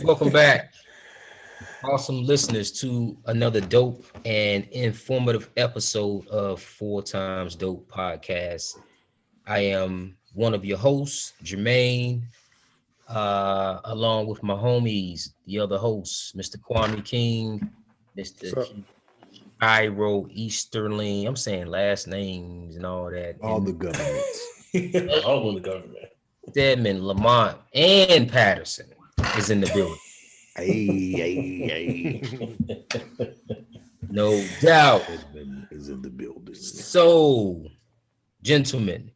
Welcome back, awesome listeners, to another dope and informative episode of Four Times Dope Podcast. I am one of your hosts, Jermaine, along with my homies, the other hosts, Mr. Kwame King, Mr. So Iro Easterling. I'm saying last names and all that. All the And governments. all of the government. Stedman, Lamont, and Patterson is in the building. Hey. No doubt. Edmund is in the building. So, gentlemen,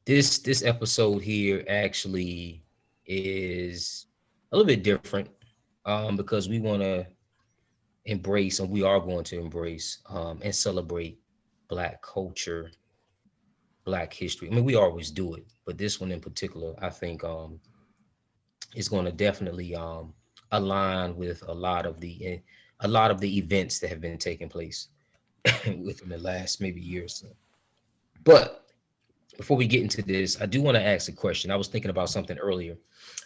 this episode here actually is a little bit different, because we want to embrace, and we are going to embrace, and celebrate Black culture, Black history. I mean, we always do it, but this one in particular, I think, is going to definitely align with a lot of the events that have been taking place within the last maybe year or so. But before we get into this, I do want to ask a question. I was thinking about something earlier.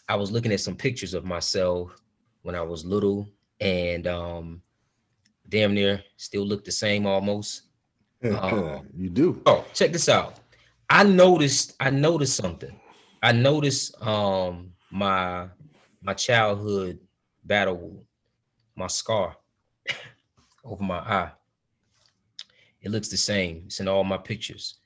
I was looking at some pictures of myself when I was little, and damn near still look the same almost. You do. Oh, check this out. I noticed something. I noticed my childhood battle wound, my scar over my eye. It looks the same. It's in all my pictures.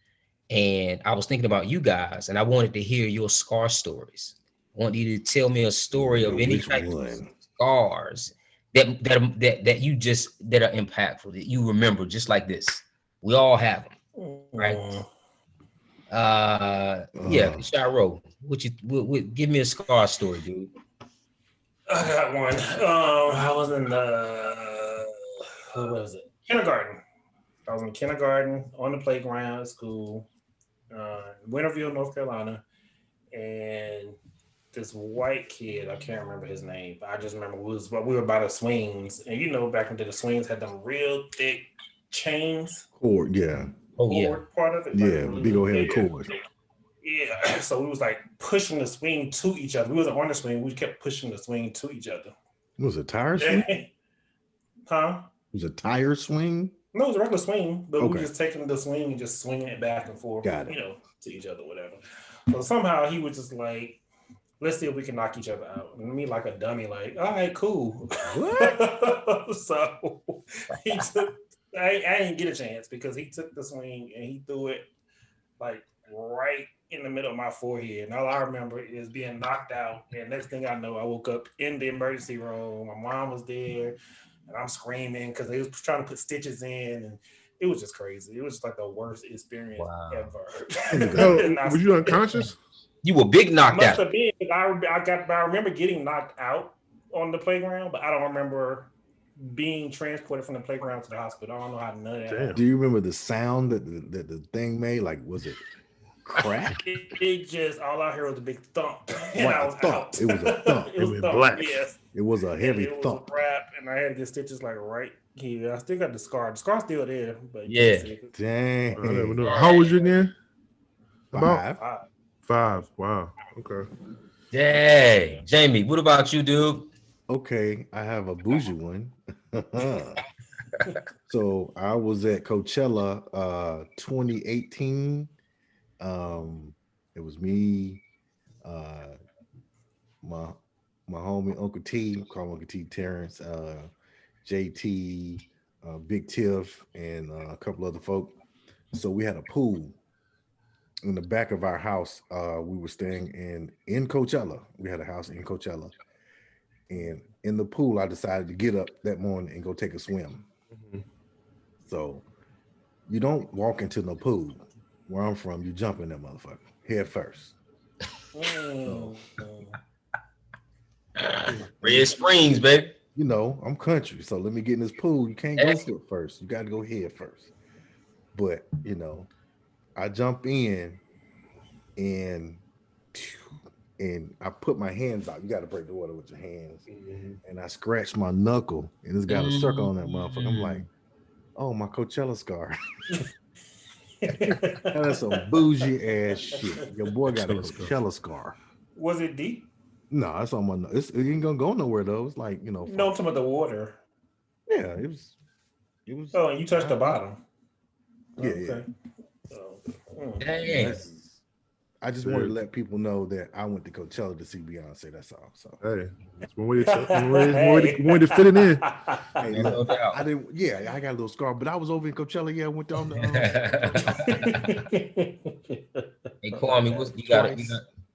And I was thinking about you guys, and I wanted to hear your scar stories. I want you to tell me a story of any Which type of one? scars that you just that are impactful, that you remember just like this. We all have them, right? Yeah, Shiro, give me a scar story, dude. I got one. I was in what was it? Kindergarten. I was in kindergarten on the playground at school, Winterville, North Carolina, and this white kid, I can't remember his name, but I just remember we were by the swings, and you know, back into the swings had them real thick chains. Cord, yeah. Oh yeah. Part of it. Yeah, like, really big old heavy thick. cord. Yeah, so we was like pushing the swing to each other. We wasn't on the swing. We kept pushing the swing to each other. Was it a tire swing? Huh? Was it a tire swing? No, it was a regular swing, but we Okay. were just taking the swing and just swinging it back and forth, Got it. you know, to each other, whatever. So somehow he was just like, let's see if we can knock each other out. And me like a dummy, like, all right, cool. What? So he took, I didn't get a chance because he took the swing and he threw it like right in the middle of my forehead. And all I remember is being knocked out. And next thing I know, I woke up in the emergency room. My mom was there and I'm screaming because they was trying to put stitches in. And it was just crazy. It was just like the worst experience ever. Oh, Was you unconscious? You were big knocked must out. have been. I remember getting knocked out on the playground, but I don't remember being transported from the playground to the hospital. I don't know how none of that happened. Do you remember the sound that the thing made? Like, was it crack? It just, all I heard was a big thump. And What I a was thump. out. It was a thump. It was It a went thump, black. yes. It was a heavy It was thump. a rap, and I had to get stitches like right here. I still got the scar. The scar's still there, but you Yeah. can't see it. Dang. I never know. How old was you again? About Five. 5. Wow. Okay. Dang. Jamie, what about you, dude? Okay, I have a bougie one. So I was at Coachella 2018. It was me, my homie Uncle T, call him Uncle T Terrence, JT, Big Tiff, and a couple other folk. So we had a pool in the back of our house. We were staying in Coachella. We had a house in Coachella. And in the pool, I decided to get up that morning and go take a swim. Mm-hmm. So you don't walk into the pool. Where I'm from, you jump in that motherfucker head first. Red Springs, baby. You know, I'm country, so let me get in this pool. You can't go foot first. You got to go head first. But, you know, I jump in and I put my hands out. You got to break the water with your hands. Mm-hmm. And I scratched my knuckle, and it's got a circle on that motherfucker. I'm like, oh, my Coachella scar. That's some bougie ass shit. Your boy got a Coachella scar. Was it deep? No, that's on my. It ain't gonna go nowhere though. It's like No, I'm talking about the water. Yeah, it was. It was. Oh, and you touched the bottom. Oh, Yeah, okay. yeah. Oh, Damn. I just wanted to let people know that I went to Coachella to see Beyonce. That's all. So Hey, it's one way to fit it in. hey, No look, doubt. I didn't. Yeah, I got a little scar, but I was over in Coachella. Yeah, I went down the. Hey, Kwame,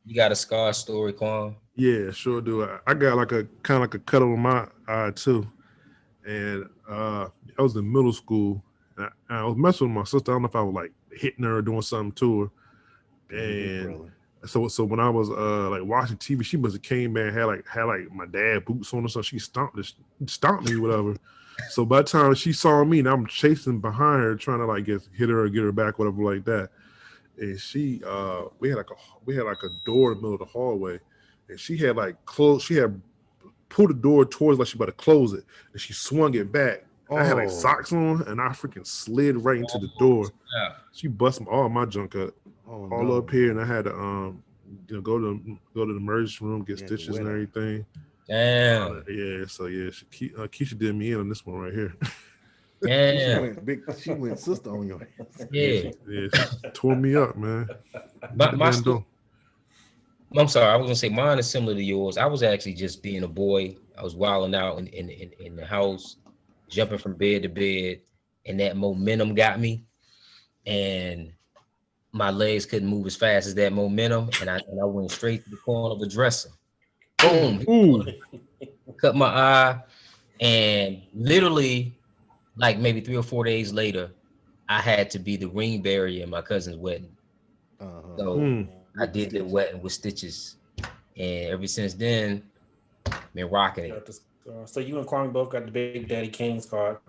you got a scar story, Kwame? Yeah, sure do. I got like a kind of like a cut over my eye too, and I was in middle school. And I was messing with my sister. I don't know if I was like hitting her or doing something to her. And so when I was like watching TV, she must have came back and had like my dad boots on or something. She stomped me, whatever. So by the time she saw me, and I'm chasing behind her, trying to like hit her or get her back, whatever like that. And she we had like a door in the middle of the hallway, and she had like pulled the door towards like she about to close it, and she swung it back. And I had like socks on, and I freaking slid right into the door. Yeah. She busted all my junk up. All up here, and I had to go to the emergency room, get stitches and everything. Damn. Yeah, so yeah, Keisha did me in on this one right here. Damn. She went sister on your ass. Yeah. Yeah, she tore me up, man. I'm sorry, I was gonna say mine is similar to yours. I was actually just being a boy. I was wilding out in the house, jumping from bed to bed, and that momentum got me. And my legs couldn't move as fast as that momentum, and I went straight to the corner of the dresser. Boom! Ooh. Cut my eye, and literally, like maybe 3 or 4 days later, I had to be the ring bearer in my cousin's wedding. So I did the wedding with stitches, and ever since then, been rocking it. So you and Kwame both got the Big Daddy Kane scar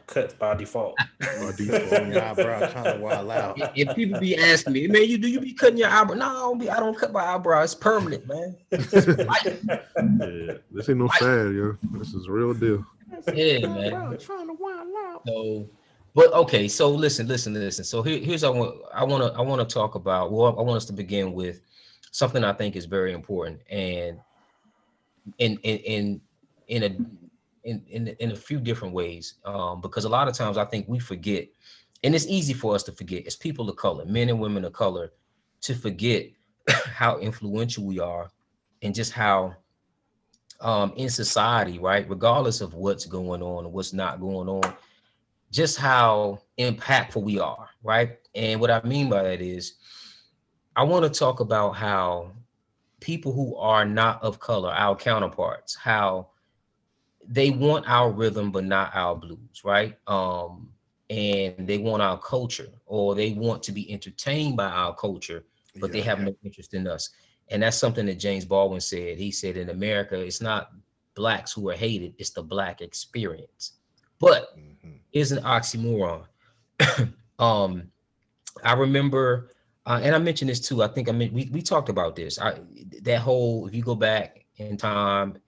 cut by default. By default, on your eyebrow, trying to wild out. If people be asking me, man, do you be cutting your eyebrow? No, I don't cut my eyebrow. It's permanent, man. Yeah, this ain't no fad, yo. This is real deal. Yeah, man. Trying to wild out. So, but okay. So listen. So here's I want to talk about. Well, I want us to begin with something I think is very important, and in a few different ways, because a lot of times I think we forget, and it's easy for us to forget as people of color, men and women of color, to forget how influential we are, and just how in society, right, regardless of what's going on and what's not going on, just how impactful we are, right? And what I mean by that is, I want to talk about how people who are not of color, our counterparts, how they want our rhythm but not our blues, right? And they want our culture, or they want to be entertained by our culture, but they have no interest in us. And that's something that James Baldwin said. He said, in America, it's not blacks who are hated, it's the black experience. But here's an oxymoron. I remember, and I mentioned this too. I think we talked about this. That whole, if you go back in time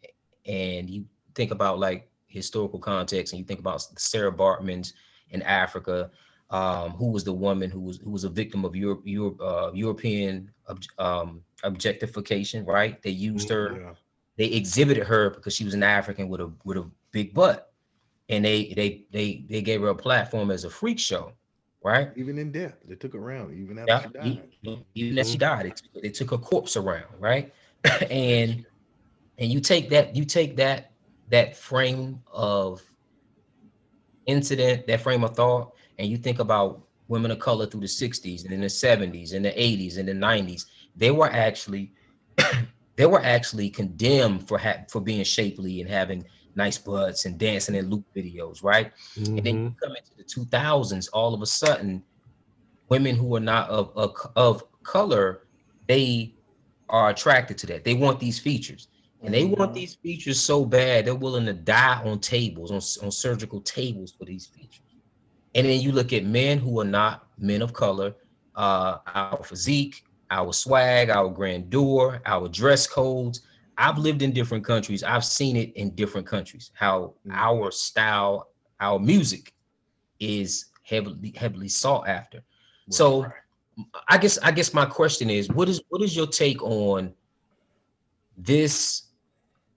and you think about like historical context, and you think about Sarah Bartman's in Africa, who was the woman who was a victim of European objectification, right? They used her, they exhibited her because she was an African with a big butt, and they gave her a platform as a freak show, right? Even in death, they took her around. Even after she died, even as she died, they took her corpse around, right? and you take that frame of incident, that frame of thought, and you think about women of color through the 60s and in the 70s and the 80s and the 90s. They were actually condemned for being shapely and having nice butts and dancing in loop videos, right? And then you come into the 2000s, all of a sudden, women who are not of color, they are attracted to that. They want these features. And they want these features so bad, they're willing to die on tables, on surgical tables for these features. And then you look at men who are not men of color, our physique, our swag, our grandeur, our dress codes. I've lived in different countries. I've seen it in different countries, how our style, our music is heavily sought after. Right. So I guess my question is, what is your take on this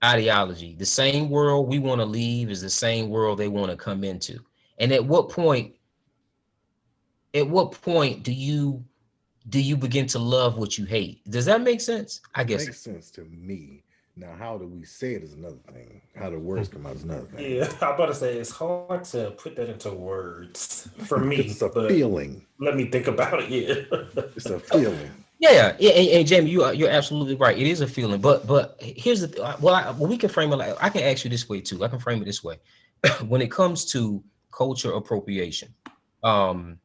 ideology, the same world we want to leave is the same world they want to come into. And at what point do you begin to love what you hate? Does that make sense? I It guess. makes sense to me. Now, how do we say it is another thing. How the words come out is another thing. Yeah, I'm about to say it's hard to put that into words for Because me, it's a but feeling. let me think about it. Yeah. It's a feeling. Yeah, and Jamie, you're absolutely right. It is a feeling, but here's the well, we can frame it like I can ask you this way too. I can frame it this way. When it comes to culture appropriation, um,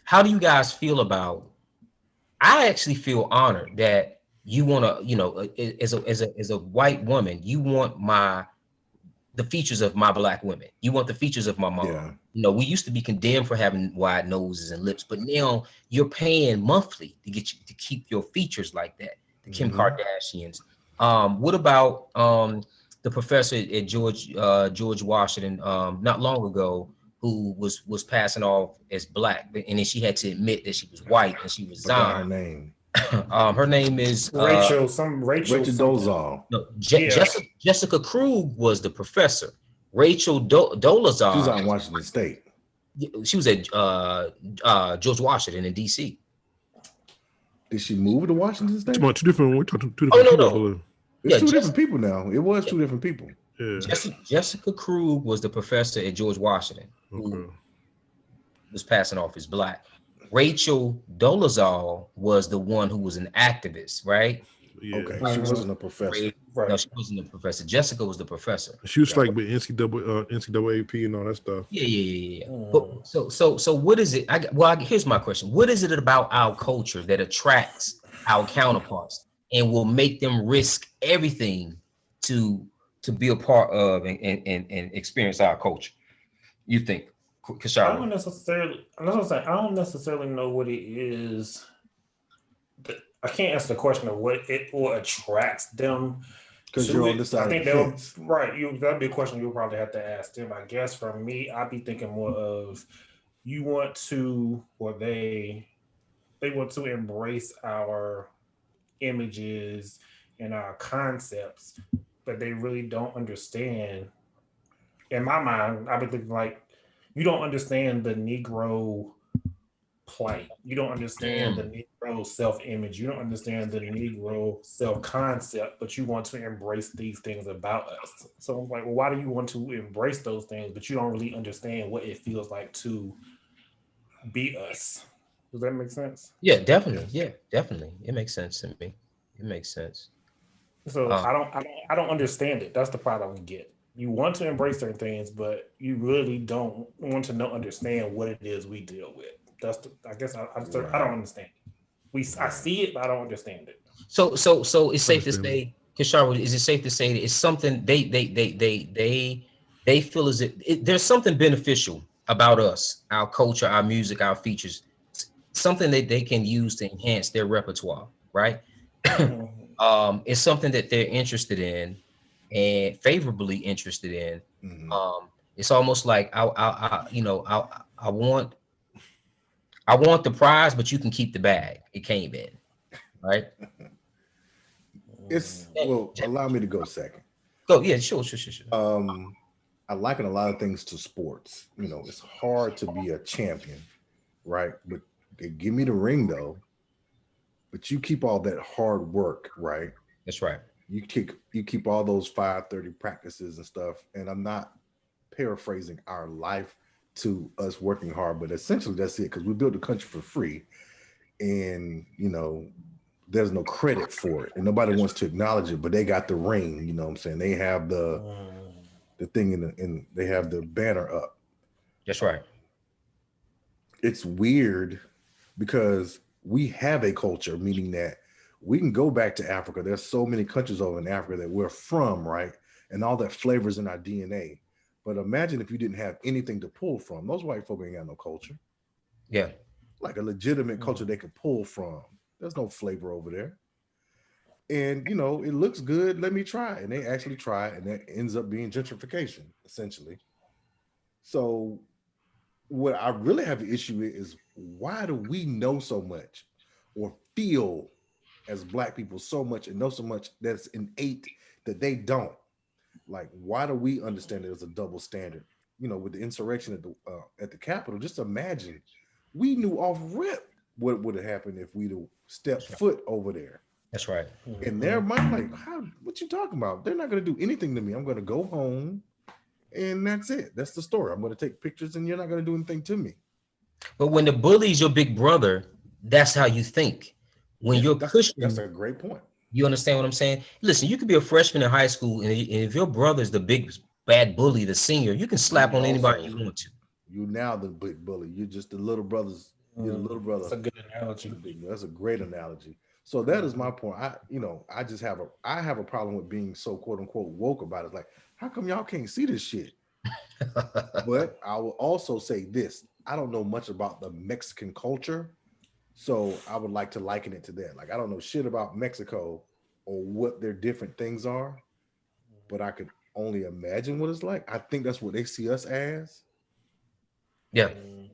how do you guys feel about? I actually feel honored that you want to, as a white woman, you want the features of my black women. You want the features of my mom. Yeah. We used to be condemned for having wide noses and lips, but now you're paying monthly to get you to keep your features like that. The Kim Hmm. Kardashians. What about the professor at George Washington not long ago who was passing off as black, and then she had to admit that she was white and she Forgot her resigned. name. Her name is Rachel Rachel something. Dolezal. no, Yeah. Jessica Krug was the professor. Rachel She was out Dolezal, in Washington State. she was at George Washington in D.C. Did she move to Washington It's State? about two different Oh no, people, I no, believe. It's yeah, two different people now. It was two different people. Yeah. Jessica Krug was the professor at George Washington who Okay. was passing off as black. Rachel Dolezal was the one who was an activist, right? Yeah. Okay, she Mhm. wasn't a professor. No, Right. she wasn't the professor. Jessica was the professor. She was Got like it. with NCAA and all that stuff. Yeah. But Mm. so what is it? Here's my question. What is it about our culture that attracts our counterparts and will make them risk everything to to be a part of and experience our culture? You think, I don't Kashara? necessarily. That's what I'm saying. I don't necessarily know what it is. I can't answer the question of what attracts them Because to you're on it. this I side of think the fence. that'd be a question you'll probably have to ask them. I guess for me, I'd be thinking more of you want to, or they want to embrace our images and our concepts, but they really don't understand. In my mind, I've been thinking like you don't understand the Negro plight. You don't understand the Mm, Negro self image. You don't understand the Negro self concept, but you want to embrace these things about us. So I'm like, well, why do you want to embrace those things, but you don't really understand what it feels like to be us? Does that make sense? yeah, definitely. Yeah. Yeah, definitely. It makes sense to me. It makes sense. So Uh, I don't understand it. That's the problem we get. You want to embrace certain things, but you really don't want to know understand what it is we deal with. I guess I don't Right. understand it. I Right. see it, but I don't understand it. so it's safe to Understandable. say, Kishara, is it safe to say that it's something they feel as if there's something beneficial about us, our culture, our music, our features, something that they can use to enhance their repertoire, right? Mhm. It's something that they're interested in and favorably interested in. Hmm. It's almost like I want the prize, but you can keep the bag. It came in, right? It's Yeah, well. Allow me to go second. go, yeah, sure. Um, I liken a lot of things to sports. It's hard to be a champion, right? But they give me the ring though. But you keep all that hard work, right? That's right. You keep all those 5:30 practices and stuff. And I'm not paraphrasing our life to us working hard, but essentially that's it because we built the country for free, and there's no credit for it, and nobody That's wants right. to acknowledge it. But they got the ring. You know what I'm saying? They have Mm. the thing in they have the banner up. That's right. It's weird because we have a culture, meaning that we can go back to Africa. There's so many countries over in Africa that we're from, right? And all that flavors in our DNA. But imagine if you didn't have anything to pull from. Those white folk ain't got no culture, Yeah. like a legitimate culture Mm. they could pull from. There's no flavor over there. And it looks good. Let me try. And they actually try, and that ends up being gentrification, essentially. So what I really have an issue with is why do we know so much or feel as black people so much and know so much that's innate that they don't. Like, why do we understand it as a double standard? You know, with the insurrection at the Capitol, just imagine we knew off rip what would have happened if we'd have stepped foot over there. That's right. In their mind, like, how? What you talking about? They're not going to do anything to me. I'm going to go home, and that's it. That's the story. I'm going to take pictures, and you're not going to do anything to me. But when the bully's your big brother, that's how you think. When you're pushing, that's a great point. You understand what I'm saying? Listen, you could be a freshman in high school, and if your brother's the big bad bully, the senior, you can slap on anybody you want to. You now the big bully. You're just the little brothers. You're the little brother. That's a good analogy. That's a great analogy. So that is my point. I have a problem with being so quote unquote woke about it. Like, how come y'all can't see this shit? But I will also say this: I don't know much about the Mexican culture, so I would like to liken it to that. Like, I don't know shit about Mexico or what their different things are, but I could only imagine what it's like. I think that's what they see us as. Yeah.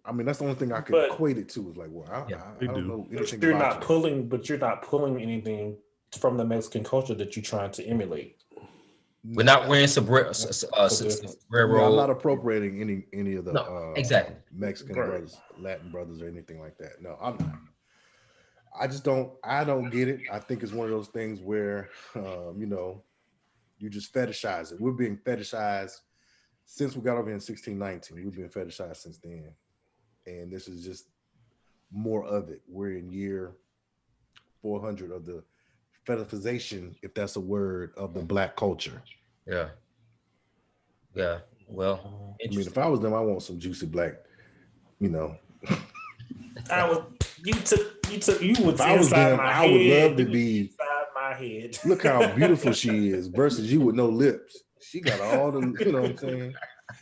I mean, that's the only thing I could equate it to. Is like, well, I don't know anything you're about but you're not pulling anything from the Mexican culture that you're trying to emulate. We're not wearing sombrero. I'm not appropriating any of the exactly Mexican brothers, Latin brothers, or anything like that. No, I'm not. I just don't. I don't get it. I think it's one of those things where, you just fetishize it. We're being fetishized since we got over here in 1619. We've been fetishized since then, and this is just more of it. We're in year 400 of the fetishization, if that's a word, of the black culture. Yeah. Well, I mean, if I was them, I want some juicy black. I would. You would. If I was them, I would love to be inside my head. Look how beautiful she is versus you with no lips. She got all the, you know what I'm saying?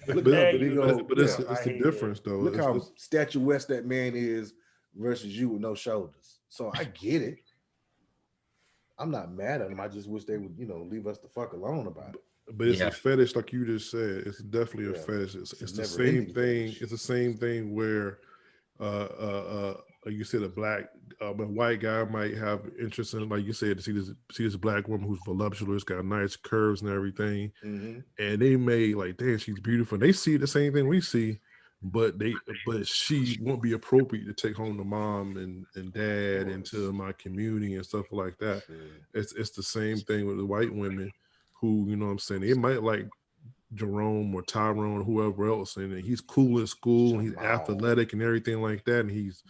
Look but it's the difference though. Look how statuesque that man is versus you with no shoulders. So I get it. I'm not mad at them. I just wish they would, leave us the fuck alone about it. But it's a fetish, like you just said. It's definitely a fetish. It's the same thing. Fetish. It's the same thing where, like you said, a white guy might have interest in, like you said, to see this black woman who's voluptuous, got nice curves and everything, and they may like, damn, she's beautiful. And they see the same thing we see, but she won't be appropriate to take home to mom and dad and to my community and stuff like that. Sure. It's the same thing with the white women who, you know what I'm saying, they might like Jerome or Tyrone or whoever else, and he's cool at school and he's athletic and everything like that, and he's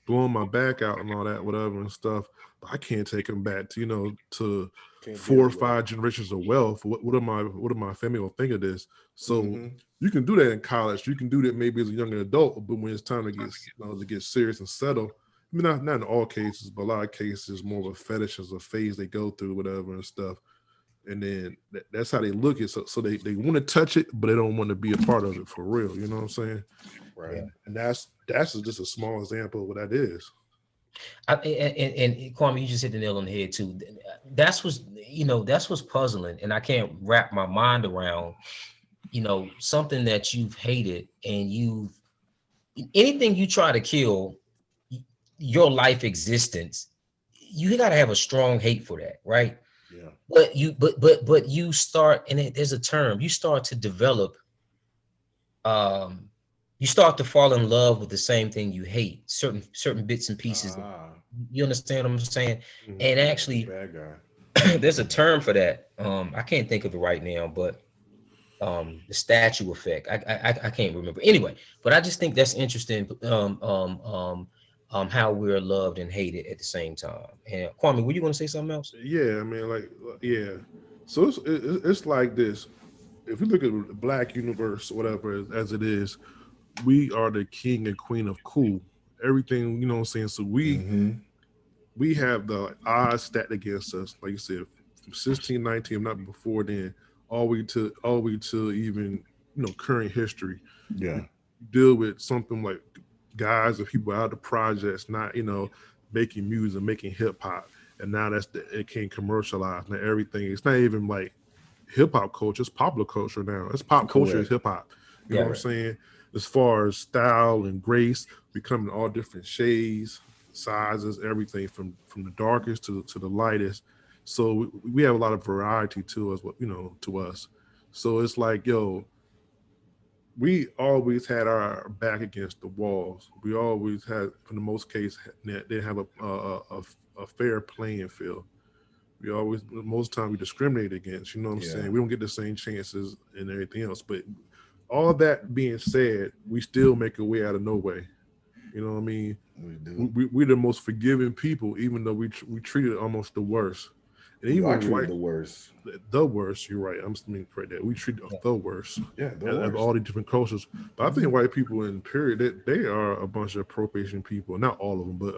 blowing my back out and all that, whatever and stuff. But I can't take him back to, to 4 or 5 generations of wealth. What are my family gonna think of this? So you can do that in college. You can do that maybe as a young adult, but when it's time to get serious and settle, I mean, not in all cases, but a lot of cases, more of a fetish as a phase they go through, whatever and stuff. And then that's how they look at it. So they want to touch it, but they don't want to be a part of it for real. You know what I'm saying? Right. And that's just a small example of what that is. And Kwame, you just hit the nail on the head too. That's what's puzzling, and I can't wrap my mind around. Something that you've hated, and anything you try to kill, your life existence, you got to have a strong hate for that, right? Yeah. But you start, and there's a term, you start to develop, you start to fall in love with the same thing you hate, certain bits and pieces. You understand what I'm saying? And actually, bad guy. There's a term for that. I can't think of it right now, but the statue effect. I can't remember. Anyway, but I just think that's interesting. How we're loved and hated at the same time. And Kwame, were you going to say something else? Yeah, I mean, So it's like this. If we look at the black universe, whatever as it is, we are the king and queen of cool. Everything, you know what I'm saying? So we have the odds stacked against us, like you said, from 1619, not before then, all the way to even current history. Yeah, deal with something like guys or people out of the projects, not making music, making hip hop, and now it can commercialize. Now everything, it's not even like hip hop culture; it's popular culture now. It's pop culture, is hip hop. You know what I'm saying? As far as style and grace, becoming all different shades. sizes, everything from the darkest to the lightest. So we have a lot of variety to us, to us. So it's like, yo, we always had our back against the walls. We always had, for the most case, they have a fair playing field. We always, most time, we discriminate against. You know what I'm Yeah. saying? We don't get the same chances and everything else. But all that being said, we still make a way out of no way. You know what I mean? We do. We're the most forgiving people, even though we treated almost the worst. And We are even treated white, the worst. the worst. You're right. I'm speaking correct that we treat Yeah. the worst Yeah, the of worst. all the different cultures. But I think white people in period, they are a bunch of appropriation people. Not all of them, but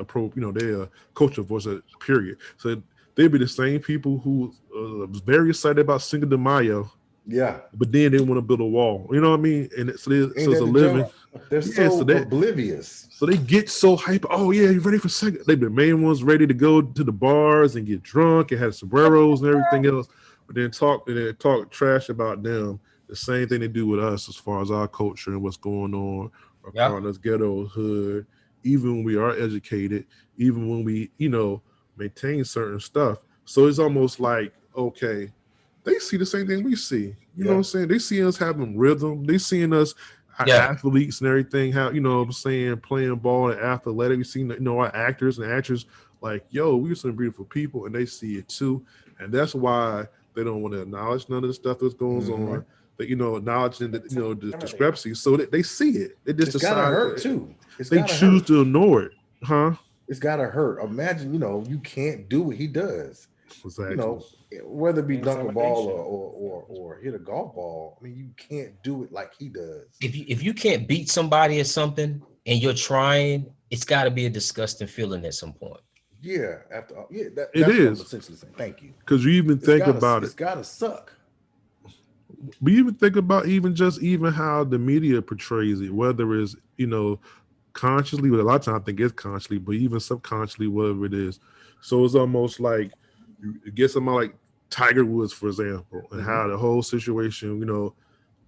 they are culture voice period. So they'd be the same people who was very excited about Cinco de Mayo, Yeah. but then they want to build a wall. You know what I mean? And Ain't it's that a the living. joke? They're Yeah, so so that oblivious. so they get so hype. Oh yeah, you ready for second? They the main ones ready to go to the bars and get drunk and have sombreros and everything else, but then talk trash about them. The same thing they do with us as far as our culture and what's going on Yeah. across us ghetto hood. Even when we are educated, even when we maintain certain stuff. So it's almost like, okay, they see the same thing we see. You know what Yeah. I'm saying? They see us having rhythm. They seeing us Yeah. athletes and everything. How what I'm saying, playing ball and athletic. We seen our actors and actors like, yo, we're some beautiful people, and they see it too. And that's why they don't want to acknowledge none of the stuff that goes Mhm. on. That acknowledging the That's the intimidating. discrepancies, so that they see it. They just It's gotta decide hurt too. It's they gotta choose hurt. to ignore it, huh? It's gotta hurt. Imagine, you can't do what he does. You Exactly. know, whether it be dunk a ball Intimidation. or hit a golf ball. I mean, you can't do it like he does. If you can't beat somebody at something and you're trying, it's got to be a disgusting feeling at some point. Yeah, after all, yeah, It that's what I'm is essentially saying. Thank you. because you even think about It's it. gotta suck. We even think about even how the media portrays it, whether it's consciously, but a lot of times I think it's consciously, but even subconsciously, whatever it is. So it's almost like you get somebody like Tiger Woods, for example, and Mhm. how the whole situation,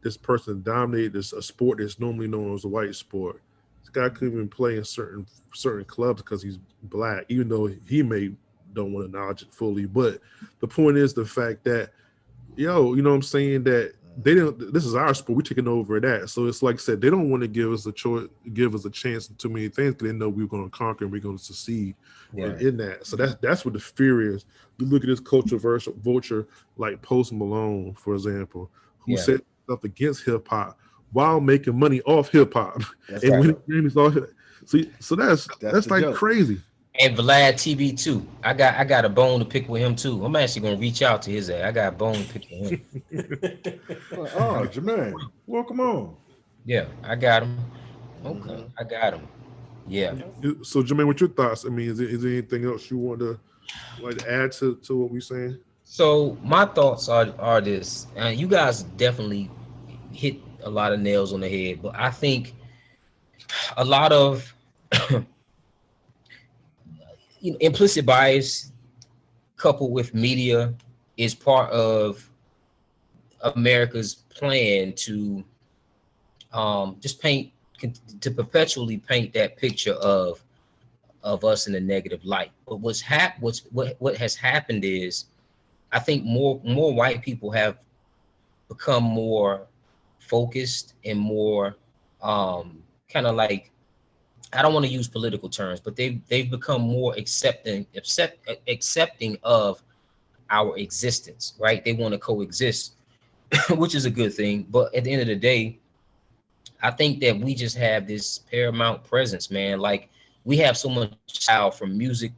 this person dominated a sport that's normally known as a white sport. This guy couldn't even play in certain clubs because he's black, even though he may don't want to acknowledge it fully. But the point is the fact that you know what I'm saying, that they don't, this is our sport, we're taking over that. So it's like I said, they don't want to give us a choice, give us a chance in too many things, because they know we're going to conquer and we're going to succeed Yeah. in that. So that's what the fear is. You look at this culture vulture like Post Malone, for example, who Yeah. said stuff against hip hop while making money off hip hop That's and the Right. winning joke. Grammys off it. So That's that's the like joke. crazy. And Vlad TV too. I got a bone to pick with him too. I'm actually gonna reach out to his ass. I got a bone to pick with him. Like, oh, Jermaine, welcome on. Yeah, I got him. Okay, Mhm. I got him. Yeah. So Jermaine, what your thoughts? I mean, is there anything else you want to like add to what we're saying? So my thoughts are this. You guys definitely hit a lot of nails on the head, but I think a lot of implicit bias coupled with media is part of America's plan to just to perpetually paint that picture of us in a negative light. But what has happened is I think more white people have become more focused and more kind of like, I don't want to use political terms, but they've become more accepting of our existence, right? They want to coexist, which is a good thing. But at the end of the day, I think that we just have this paramount presence, man. Like we have so much style, from music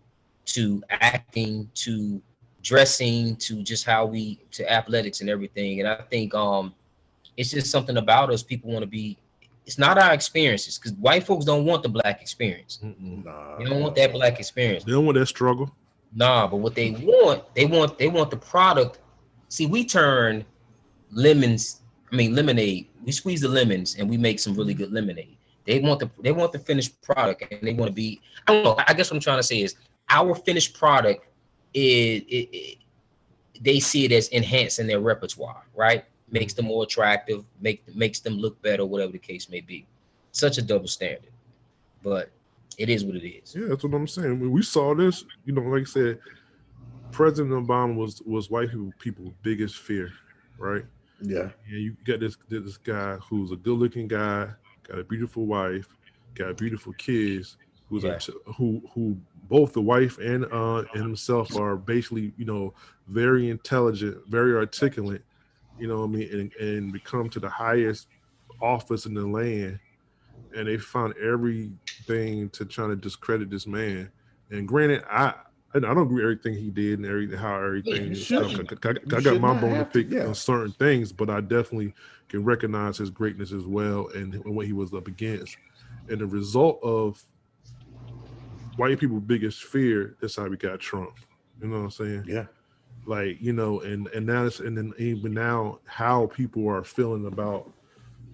to acting to dressing to just how we to athletics and everything. And I think it's just something about us. People want to be. It's not our experiences, because white folks don't want the black experience. Mm-mm. They Nah, don't want hell that no. black experience. They don't want that struggle. Nah, but what they want the product. See, we turn lemons, lemonade. We squeeze the lemons and we make some really good lemonade. They want the finished product, and they want to be. I don't know. I guess what I'm trying to say is our finished product they see it as enhancing their repertoire, right? Makes them more attractive, makes them look better, whatever the case may be. Such a double standard. But It is what it is. Yeah, that's what I'm saying. When we saw this, like I said, President Obama was white people's biggest fear, right? Yeah. And you got this guy who's a good looking guy, got a beautiful wife, got beautiful kids, Yeah. who both the wife and himself are basically very intelligent, very articulate, what I mean, and become to the highest office in the land, and they found everything to try to discredit this man. And granted, I don't agree with everything he did and how Yeah, everything you and stuff. shouldn't. You I got should my not bone to have to. pick Yeah. on certain things, but I definitely can recognize his greatness as well and what he was up against. And the result of white people's biggest fear, that's how we got Trump. You know what I'm saying? Yeah. Like, and now and then even now how people are feeling about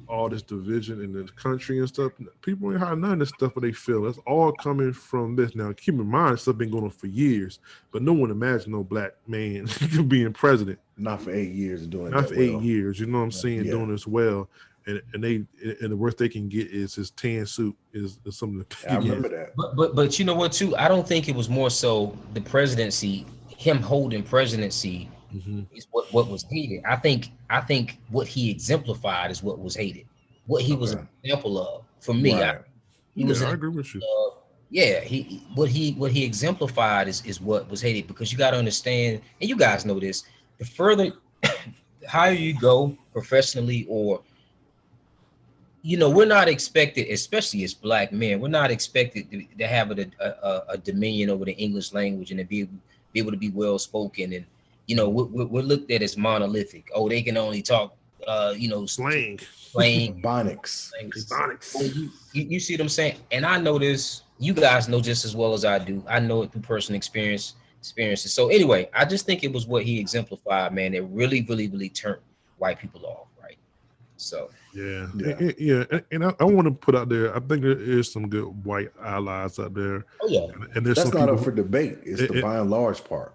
all this division in the country and stuff. People ain't had none of this stuff, but they feel that's all coming from this. Now, keep in mind, stuff been going on for years, but no one imagined no black man being president. Not for 8 years and doing it Not that for 8 well. years. You know what I'm saying? Yeah. Doing this well, and the worst they can get is his tan suit is something to pick I remember against. that. But you know what too? I don't think it was more so the presidency, him holding presidency Mm-hmm. is what was hated. I think what he exemplified is what was hated. What he was Okay. an example of. For me, Right. he was Yeah, an I agree with you. yeah, what he exemplified is what was hated, because you got to understand, and you guys know this, the further the higher you go professionally, or we're not expected, especially as black men, we're not expected to have a dominion over the English language and to be able to be well spoken, and we're looked at as monolithic. Oh, they can only talk Slang. plain Bonics. language. Ebonics. You see what I'm saying? And I know this. You guys know just as well as I do. I know it through personal experiences. So anyway, I just think it was what he exemplified, man, that really, really, really turned white people off, right? So Yeah, Yeah. yeah, and I want to put out there. I think there is some good white allies out there, oh yeah, and there's That's some not people up for debate. It's the by and large part.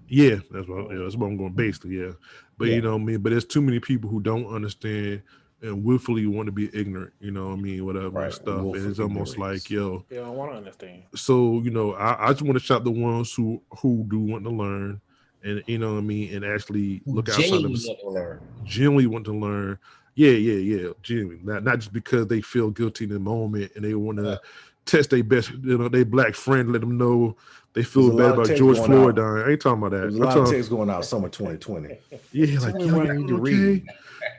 yeah, that's what I'm going basically. Yeah, but Yeah. you know what I mean. But there's too many people who don't understand and willfully want to be ignorant. You know what I mean? Whatever and Right. stuff. And it's almost like yo. They don't want to understand. So I just want to shout the ones who do want to learn, and you know what I mean, and actually who look outside genuinely of want to learn. genuinely want to learn. Yeah, genuinely. Not just because they feel guilty in the moment and they want to test their best, their black friend, let them know they feel There's a bad lot of about text George going Floyd out. dying. I ain't talking about that. There's a I'm lot of talking, text going out summer 2020. yeah, Tell like me yo, what I you need to okay?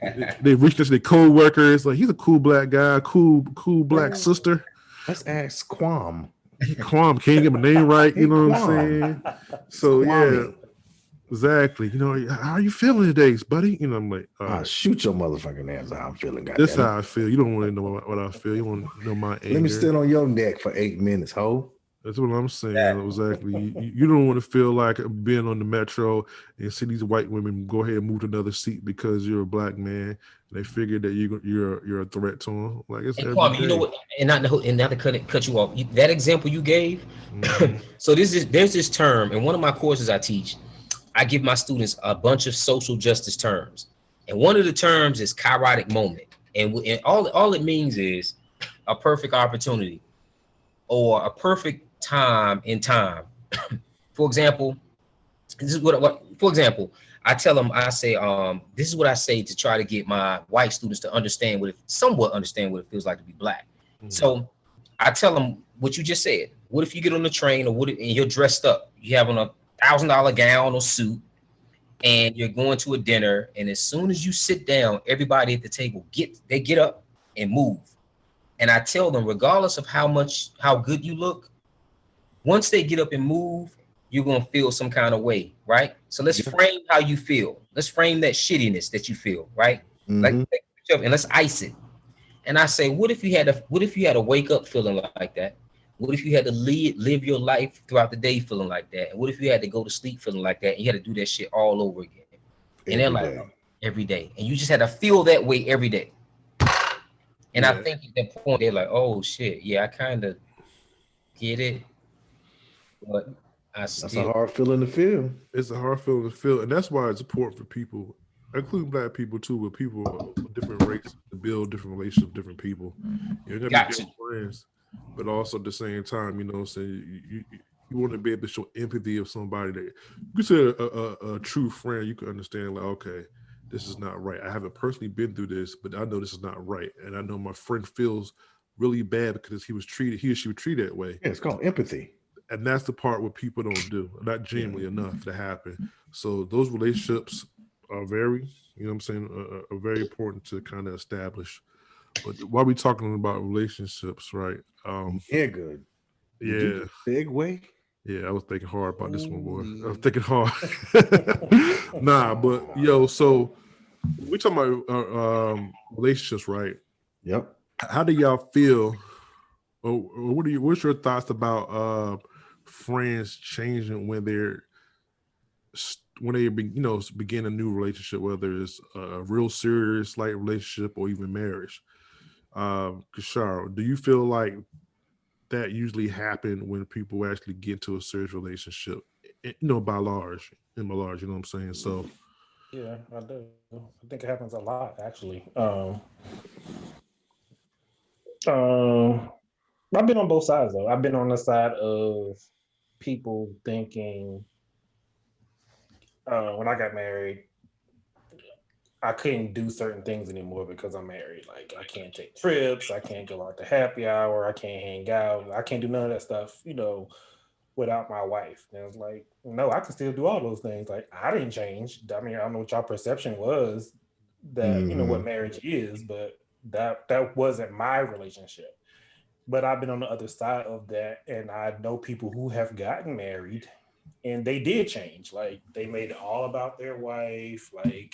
read. They reached out to their co-workers, like he's a cool black guy, cool black sister. Let's ask Quam. Quam can't get my name right, you Hey, know what I'm Quam. saying? It's So yeah, Kwame. exactly. How are you feeling today, buddy? I'm like, all I'll right, shoot your motherfucking ass. How I'm feeling. this Goddamn it. how I feel. You don't want to know what I feel. You want to know my anger. Let me stand on your neck for 8 minutes, ho. That's what I'm saying. Exactly. You don't want to feel like being on the metro and see these white women go ahead and move to another seat because you're a black man and they figure that you're a threat to them. Like it's And every Kwame, you know day. what? And not to cut you off. That example you gave. Mhm. So there's this term in one of my courses I teach. I give my students a bunch of social justice terms, and one of the terms is kairotic moment, and all it means is a perfect opportunity or a perfect time in time. For example, this is what for example, I tell them, I say, this is what I say to try to get my white students to understand somewhat understand what it feels like to be black. So I tell them what you just said. What if you get on the train and you're dressed up, you have on $1,000 gown or suit, and you're going to a dinner, and as soon as you sit down, everybody at the table get up and move. And I tell them, regardless of how good you look, once they get up and move, you're gonna feel some kind of way, right? So let's frame how you feel. Let's frame that shittiness that you feel, right? Like, Mhm. and let's ice it. And I say, what if you had to wake up feeling like that? What if you had to live your life throughout the day feeling like that? And what if you had to go to sleep feeling like that? And you had to do that shit all over again. And they're Every like, day. every day. And you just had to feel that way every day. And I think at that point they're like, oh shit, yeah, I kind of get it, but I That's a still hard feeling to feel. It's a hard feeling to feel, and that's why it's important for people, including black people too, but people of different races to build different relationships with different people. You're gonna be got good to. friends. but also at the same time, you know what I'm saying, you want to be able to show empathy of somebody that you could say a true friend. You can understand like, okay, this is not right. I haven't personally been through this, but I know this is not right, and I know my friend feels really bad because he or she was treated that way. Yeah, it's called empathy. And that's the part what people don't do, not Yeah. genuinely enough to happen. So those relationships are very, you know what I'm saying, are very important to kind of establish. But while we talking about relationships, right? Yeah, good. Did you Yeah, just segue? yeah, I was thinking hard about this one, boy. I was Holy. thinking hard. Nah, but yo, so we talking about relationships, right? Yep. How do y'all feel? Or what do you? What's your thoughts about friends changing when they're you know, begin a new relationship, whether it's a real serious like relationship or even marriage? Kashara, do you feel like that usually happen when people actually get into a serious relationship? You know, by large, you know what I'm saying? So, Yeah, I do. I think it happens a lot actually. Um, I've been on both sides though. I've been on the side of people thinking when I got married, I couldn't do certain things anymore because I'm married. Like I can't take trips, I can't go out to happy hour, I can't hang out, I can't do none of that stuff, without my wife. And it's like, no, I can still do all those things. Like I didn't change. I mean, I don't know what y'all perception was that, what Hmm. marriage is, but that wasn't my relationship. But I've been on the other side of that, and I know people who have gotten married and they did change. Like they made it all about their wife. Like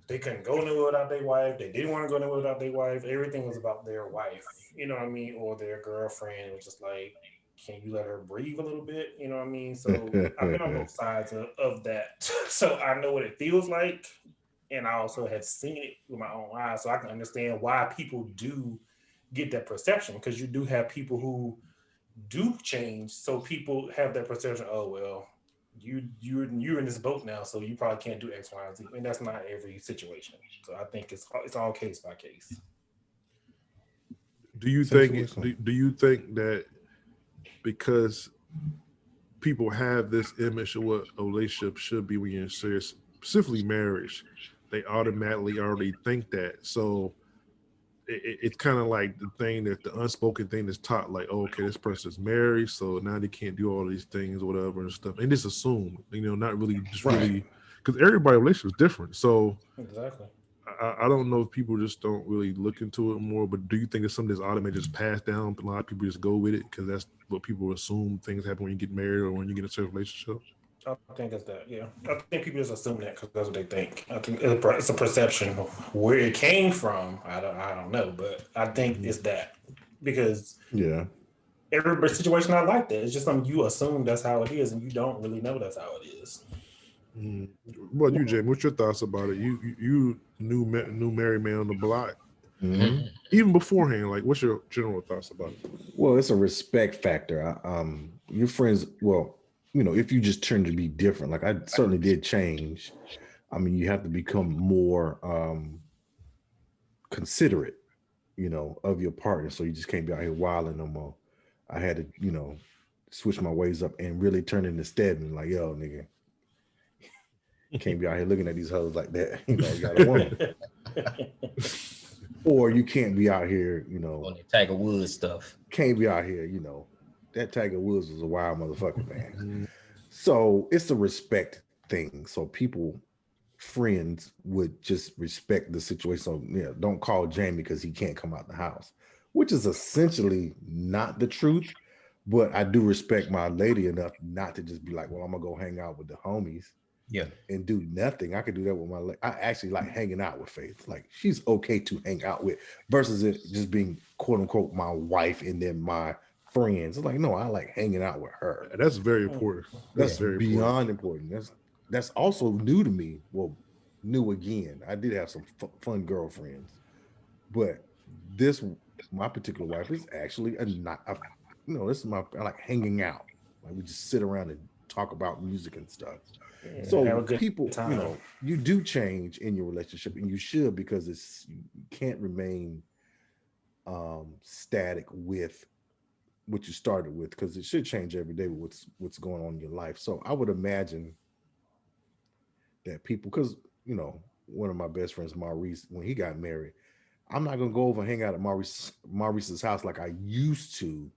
they couldn't go nowhere without their wife. They didn't want to go nowhere without their wife. Everything was about their wife. You know what I mean? Or their girlfriend. It was just like, can you let her breathe a little bit? You know what I mean? So I've been on both sides of that. So I know what it feels like. And I also have seen it with my own eyes. So I can understand why people do get that perception, because you do have people who do change. So people have that perception, oh well, you're in this boat now, so you probably can't do X, Y, and Z. And that's not every situation. So I think it's all case by case. do you think Situation. do you think that because people have this image of what a relationship should be when you're in serious, specifically marriage, they automatically already think that. So it's kind of like the thing that the unspoken thing that's taught, like, oh, okay, this person's married, so now they can't do all these things or whatever and stuff, and just assume, not really, just Right. really, because everybody's relationship is different. So Exactly. I don't know if people just don't really look into it more, but do you think it's something that's automatically just passed down? A lot of people just go with it because that's what people assume things happen when you get married or when you get in a certain relationship. I think it's that. Yeah, I think people just assume that because that's what they think. I think it's a perception. Where it came from, I don't know, but I think Mhm. it's that because Yeah. every situation I like that. It's just something you assume that's how it is, and you don't really know that's how it is. Mm. Well, you, Jamie, what's your thoughts about it? You new married man on the block. Hmm. Mhm. Even beforehand, like, what's your general thoughts about it? Well, it's a respect factor. Your friends, well, if you just turn to be different, like I certainly did change. I mean, you have to become more considerate, of your partner. So you just can't be out here wilding no more. I had to, switch my ways up and really turn into Stedman, like, yo, nigga, can't be out here looking at these hoes like that. You got a woman. Or you can't be out here, On the Tiger Woods stuff. can't be out here, that Tiger Woods was a wild motherfucker, man. Mm. So it's a respect thing. So people, friends would just respect the situation. So yeah, don't call Jamie because he can't come out the house, which is essentially not the truth. But I do respect my lady enough not to just be like, well, I'm gonna go hang out with the homies Yeah. and do nothing. I could do that with I actually like hanging out with Faith. Like she's okay to hang out with versus it just being quote unquote my wife and then my friends. It's like, no, I like hanging out with her. That's very important. That's Yeah. That's very important. beyond important. That's also new to me. Well, new again. I did have some fun girlfriends, but this my particular wife is actually a not. This is I like hanging out. Like we just sit around and talk about music and stuff. Yeah, have So a good people, time. you do change in your relationship, and you should because you can't remain static with what you started with, because it should change every day with what's going on in your life. So I would imagine that people, because one of my best friends, Maurice, when he got married, I'm not gonna go over and hang out at Maurice's house like I used to,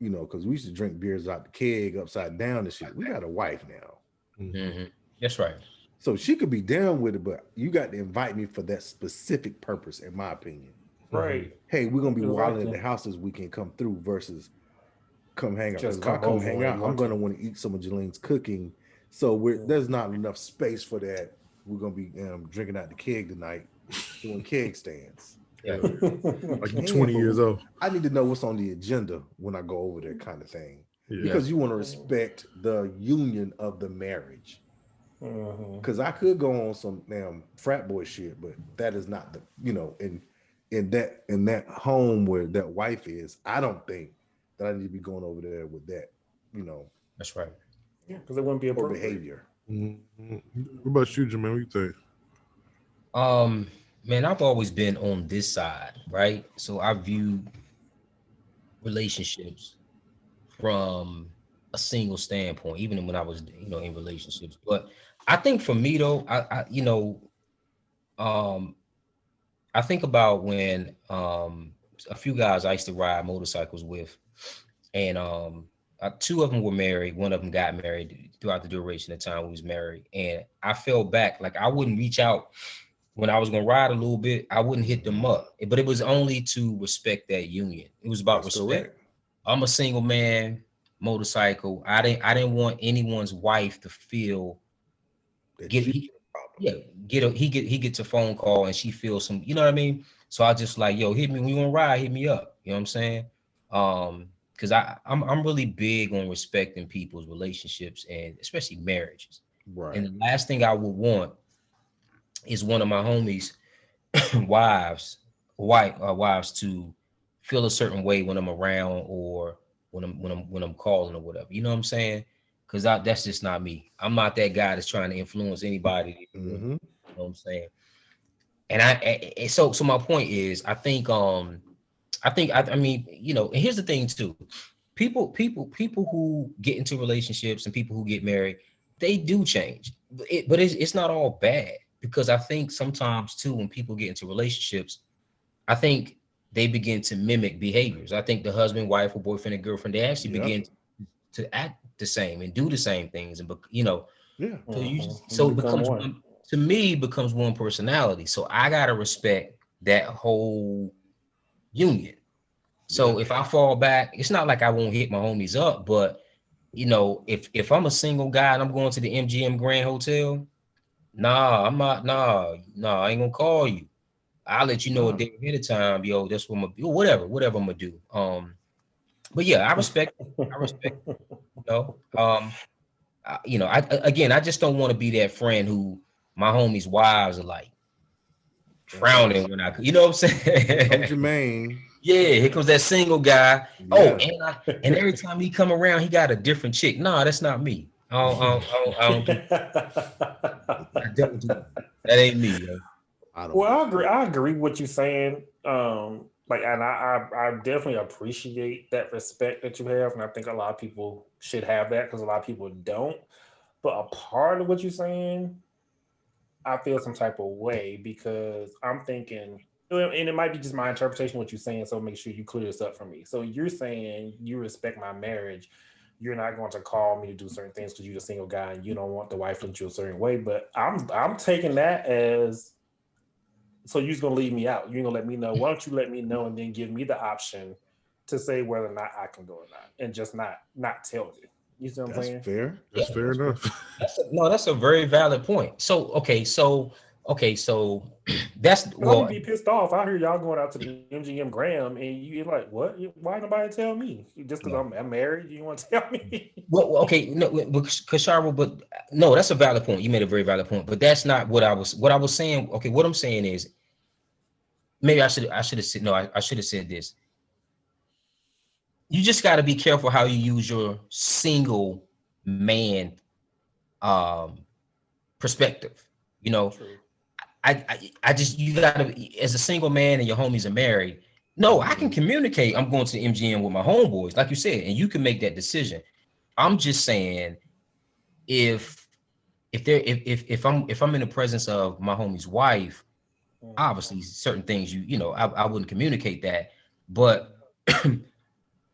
because we used to drink beers out the keg upside down and shit. We got a wife now. Mm-hmm. That's right. So she could be down with it, but you got to invite me for that specific purpose, in my opinion. Right. Hey, we're gonna be wilding at Exactly. the house this weekend. Come through versus come hang out. Because Just if I come come over hang when out, you I'm want gonna to. want to eat some of Jalene's cooking. So there's not enough space for that. We're gonna be drinking out the keg tonight, doing keg stands. Yeah. We Like you can, 20 but years old. I need to know what's on the agenda when I go over there, kind of thing. Yeah. Because you want to respect the union of the marriage. Mhm. Because I could go on some damn frat boy shit, but that is not the in that home where that wife is. I don't think that I need to be going over there with that, That's right. Yeah, because it wouldn't be poor appropriate. behavior. Mhm. What about you, Jermaine? What you think? Um, Man, I've always been on this side, right? So I view relationships from a single standpoint, even when I was, in relationships. But I think for me though, um, I think about when a few guys I used to ride motorcycles with, and two of them were married. One of them got married throughout the duration of time we was married, and I fell back. Like I wouldn't reach out when I was gonna ride a little bit. I wouldn't hit them up, but it was only to respect that union. It was about That's respect. correct. I'm a single man, motorcycle. I didn't want anyone's wife to feel get That you he problem. yeah he gets a phone call and she feels some, you know what I mean. So I just like, yo, hit me when you want to ride, hit me up. You know what I'm saying? Because I'm really big on respecting people's relationships and especially marriages. And Right. the last thing I would want is one of my homies wives, wives to feel a certain way when I'm around or when I'm calling or whatever. You know what I'm saying? Because that's just not me. I'm not that guy that's trying to influence anybody. You Mm-hmm. know what I'm saying? And so my point is, I mean, and here's the thing too. People who get into relationships and people who get married, they do change. But it's not all bad, because I think sometimes too when people get into relationships, I think they begin to mimic behaviors. I think the husband, wife, or boyfriend and girlfriend, they actually Yep. begin to act the same and do the same things, and Yeah. so it Become becomes one. one, to me, becomes one personality. So I gotta respect that whole union. Yeah. So if I fall back, it's not like I won't hit my homies up, but if I'm a single guy and I'm going to the MGM Grand Hotel, nah, I'm not, nah, I ain't gonna call you. I'll let you know a No. day ahead of time, yo. That's what I'm gonna do, whatever I'm gonna do. But yeah, I respect, you know. I just don't want to be that friend who my homies' wives are like That's right. frowning when you know what I'm Here comes saying? Jermaine. Yeah, here comes that single guy. Oh, Yeah. and every time he come around, he got a different chick. Nah, that's not me. I don't do that. That ain't me, yo. I don't Well, do I agree. I agree with what you're saying. And I definitely appreciate that respect that you have, and I think a lot of people should have that because a lot of people don't. But a part of what you're saying, I feel some type of way because I'm thinking, and it might be just my interpretation of what you're saying. So make sure you clear this up for me. So you're saying you respect my marriage. You're not going to call me to do certain things because you're a single guy and you don't want the wife to look you a certain way. But I'm taking that as so you're just gonna leave me out. You're gonna let me know. Why don't you let me know and then give me the option to say whether or not I can go or not, and just not tell me. You see what I'm That's saying? fair. That's Yeah, fair enough. that's a very valid point. So that's Because I'm gonna well, be pissed off. I hear y'all going out to the MGM Graham, and you're like, "What? Why nobody tell me? Just because yeah. I'm married, you want to tell me?" Okay, no, Kashara, but no, that's a valid point. You made a very valid point, but that's not what I was saying. Okay, what I'm saying is maybe I should have said no. I should have said this. You just got to be careful how you use your single man um perspective. You know, True. I just you gotta, as a single man and your homies are married, No, I can communicate. I'm going to the MGM with my homeboys, like you said, and you can make that decision. I'm just saying, if if I'm in the presence of my homie's wife, obviously certain things I wouldn't communicate that, but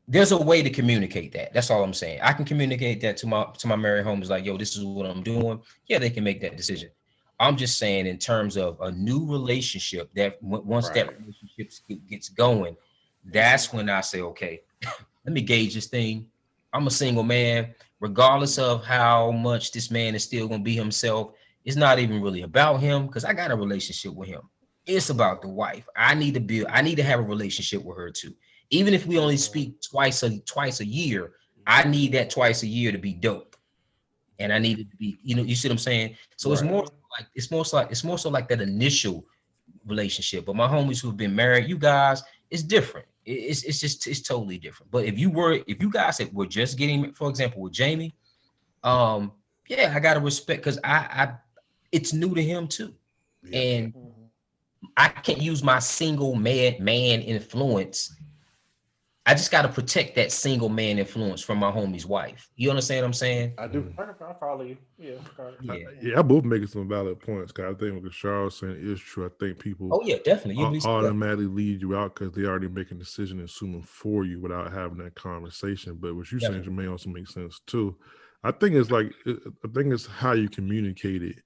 there's a way to communicate that. That's all I'm saying. I can communicate that to my married homies, like, yo, this is what I'm doing. Yeah, they can make that decision. I'm just saying, in terms of a new relationship, that once that Right. relationship gets going, that's when I say, okay, let me gauge this thing. I'm a single man, regardless of how much this man is still gonna be himself. It's not even really about him, because I got a relationship with him. It's about the wife. I need to have a relationship with her too. Even if we only speak twice a year, I need that twice a year to be dope. And I need it to be, you see what I'm saying? So it's Right. more like it's more so like that initial relationship. But my homies who've been married, you guys, it's different. It's totally different. But if you guys were just getting, for example, with Jamie, um, yeah, I gotta respect, because I it's new to him too. Yeah. And I can't use my single man influence. I just got to protect that single man influence from my homie's wife. You understand what I'm saying? I do. I follow you. Yeah, got it. Yeah. Yeah, I both making some valid points. Cause I think what Charles saying is true. I think people Oh yeah, definitely. You believe that? automatically lead you out because they already making a decision and assuming for you without having that conversation. But what you saying, Definitely. Jermaine, also makes sense too. I think it's like I think it's how you communicate it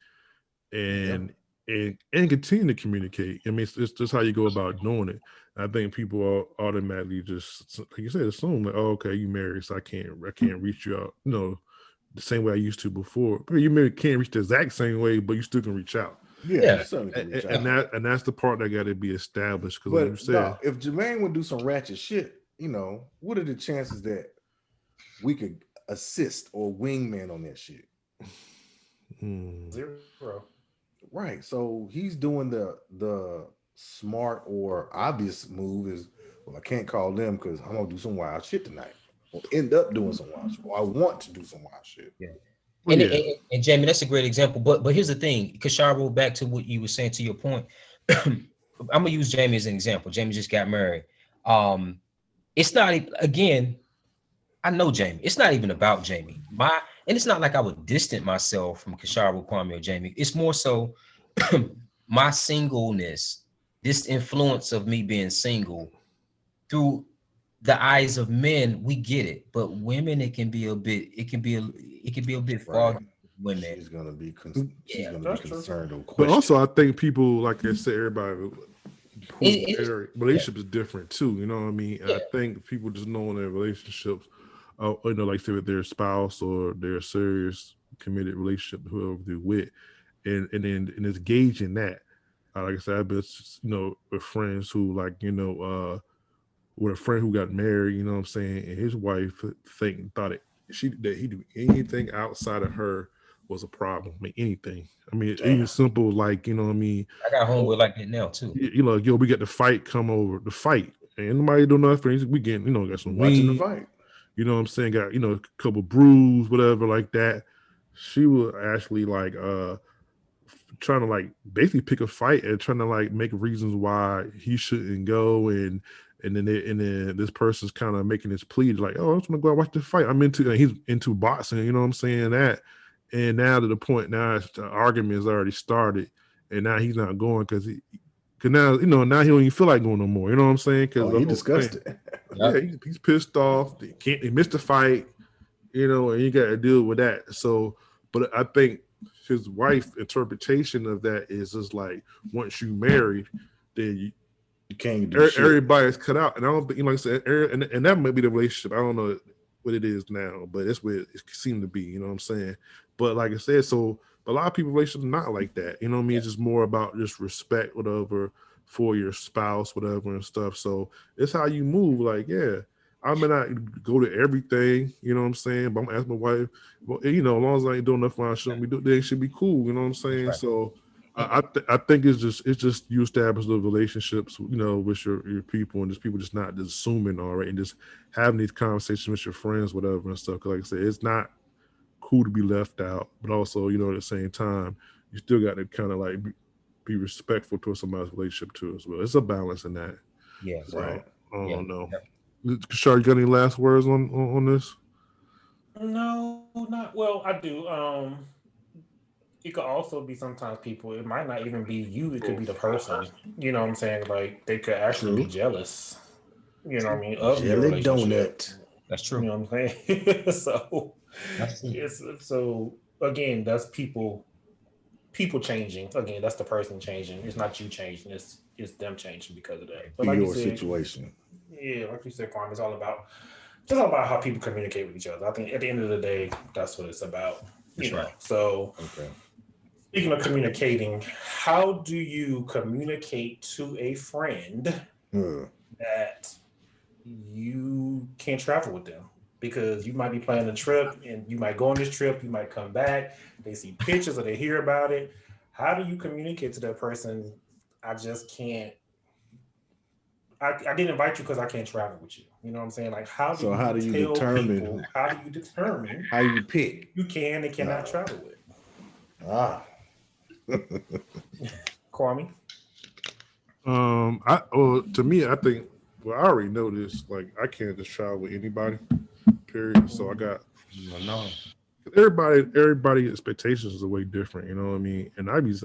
Yeah. and continue to communicate. I mean, it's just how you go about doing it. I think people are automatically just like you said, assume like, oh, okay, you married, so I can't reach you out, the same way I used to before. But you maybe can't reach the exact same way, but you still can reach out. Yeah, you Yeah. certainly can reach And out. that's the part that got to be established because, like you But said, no, if Jermaine would do some ratchet shit, what are the chances that we could assist or wingman on that shit? hmm, 0. Right. So he's doing the smart or obvious move is, well, I can't call them because I'm gonna do some wild shit tonight. Or end up doing some wild shit. Or I want to do some wild shit. Yeah. well, And, yeah, and Jamie, that's a great example. But here's the thing, Kashara, back to what you were saying, to your point. I'm gonna use Jamie as an example. Jamie just got married. Um, it's not again. I know Jamie. It's not even about Jamie. And it's not like I would distance myself from Kashara, Kwame, or Jamie. It's more so my singleness, this influence of me being single through the eyes of men, we get it. But women, it can be a bit Right. foggy with women. She's Yeah. gonna be That's true. concerned or but question. also I think people, like I said, everybody who's It, married, yeah, relationship is different too. You know what I mean? And yeah, I think people just knowing their relationships, like say with their spouse or their serious committed relationship, whoever they're with, and it's gauging that. Like I said, I've been with friends who like with a friend who got married, you know what I'm saying, and his wife thought that he do anything outside of her was a problem. I mean, anything. I mean, even Damn. simple like you know what I mean. I got Oh, homeboy like that now too. yo, we got the fight. Come over the fight. Ain't nobody do nothing. We getting got some Watching the weed. fight. You know what I'm saying? Got a couple brews, whatever like that. She was actually like trying to like basically pick a fight and trying to like make reasons why he shouldn't go and then this person's kind of making this plea like, oh, I just want to go out and watch the fight. He's into boxing, you know what I'm saying, that. And now to the point now the argument has already started and now he's not going because now now he don't even feel like going no more, you know what I'm saying, because Oh, the he whole thing, discussed it. yeah, Yep. he's pissed off. He missed the fight, and you got to deal with that. So, but I think his wife interpretation of that is just like once you married, then You can't do shit. everybody's cut out. And I don't think, like I said, and that might be the relationship. I don't know what it is now, but that's what it seemed to be. You know what I'm saying? But like I said, so a lot of people relationships not like that. You know what I mean? It's just more about just respect, whatever, for your spouse, whatever, and stuff. So it's how you move. Like, yeah, I may not go to everything. You know what I'm saying? But I'm gonna ask my wife. Well, as long as I ain't doing nothing I shouldn't be doing, they should be cool. You know what I'm That's saying? right. So And, I think it's just you establish the relationships, with your people, and just people just not just assuming all right, and just having these conversations with your friends, whatever and stuff. 'Cause like I said, it's not cool to be left out, but also at the same time, you still got to kind of like be respectful towards somebody's relationship too as well. It's a balance in that. Yeah. So Right. I Yeah. don't know. Kishar, you got any last words on this? No, not well. I do. It could also be sometimes people. It might not even be you. It could be the person. You know what I'm saying? Like they could actually be True. jealous. You know what I True. mean, of your Jelly relationship. donut. That's You true. know what I'm saying? So That's true. it's so again, that's people changing. Again, that's the person changing. It's not you changing. It's them changing because of that. But To like you your said, situation. yeah, like you said, Kwame, it's all about just all about how people communicate with each other. I think at the end of the day, that's what it's about. That's right. So Okay. speaking of communicating, how do you communicate to a friend Huh. that you can't travel with them? Because you might be planning a trip and you might go on this trip, you might come back, they see pictures or they hear about it. How do you communicate to that person? I just can't. I didn't invite you because I can't travel with you. You know what I'm saying? Like, how do So how you do you tell people? determine How do you determine how you pick? you can and cannot Uh, travel with? ah. Kwame? To me, I think. Well, I already know this. Like, I can't just travel with anybody. Period. So I got No. everybody expectations are way different. You know what I mean? And I just.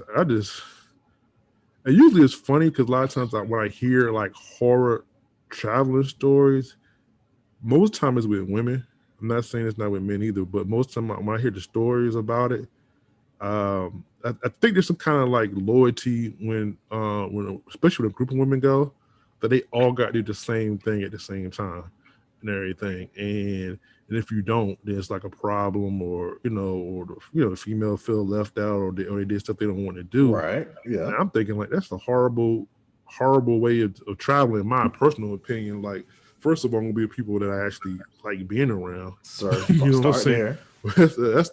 And usually it's funny because a lot of times when I hear like horror traveling stories, most time it's with women. I'm not saying it's not with men either, but most time when I hear the stories about it, I think there's some kind of like loyalty when especially when a group of women go, that they all got to do the same thing at the same time and everything. And if you don't, there's like a problem, or the female feel left out, or they did stuff they don't want to do. Right. Yeah. And I'm thinking like that's a horrible way of traveling. In my personal opinion, like first of all, I'm gonna be people that I actually like being around. Sir, You know what I'm start saying? there.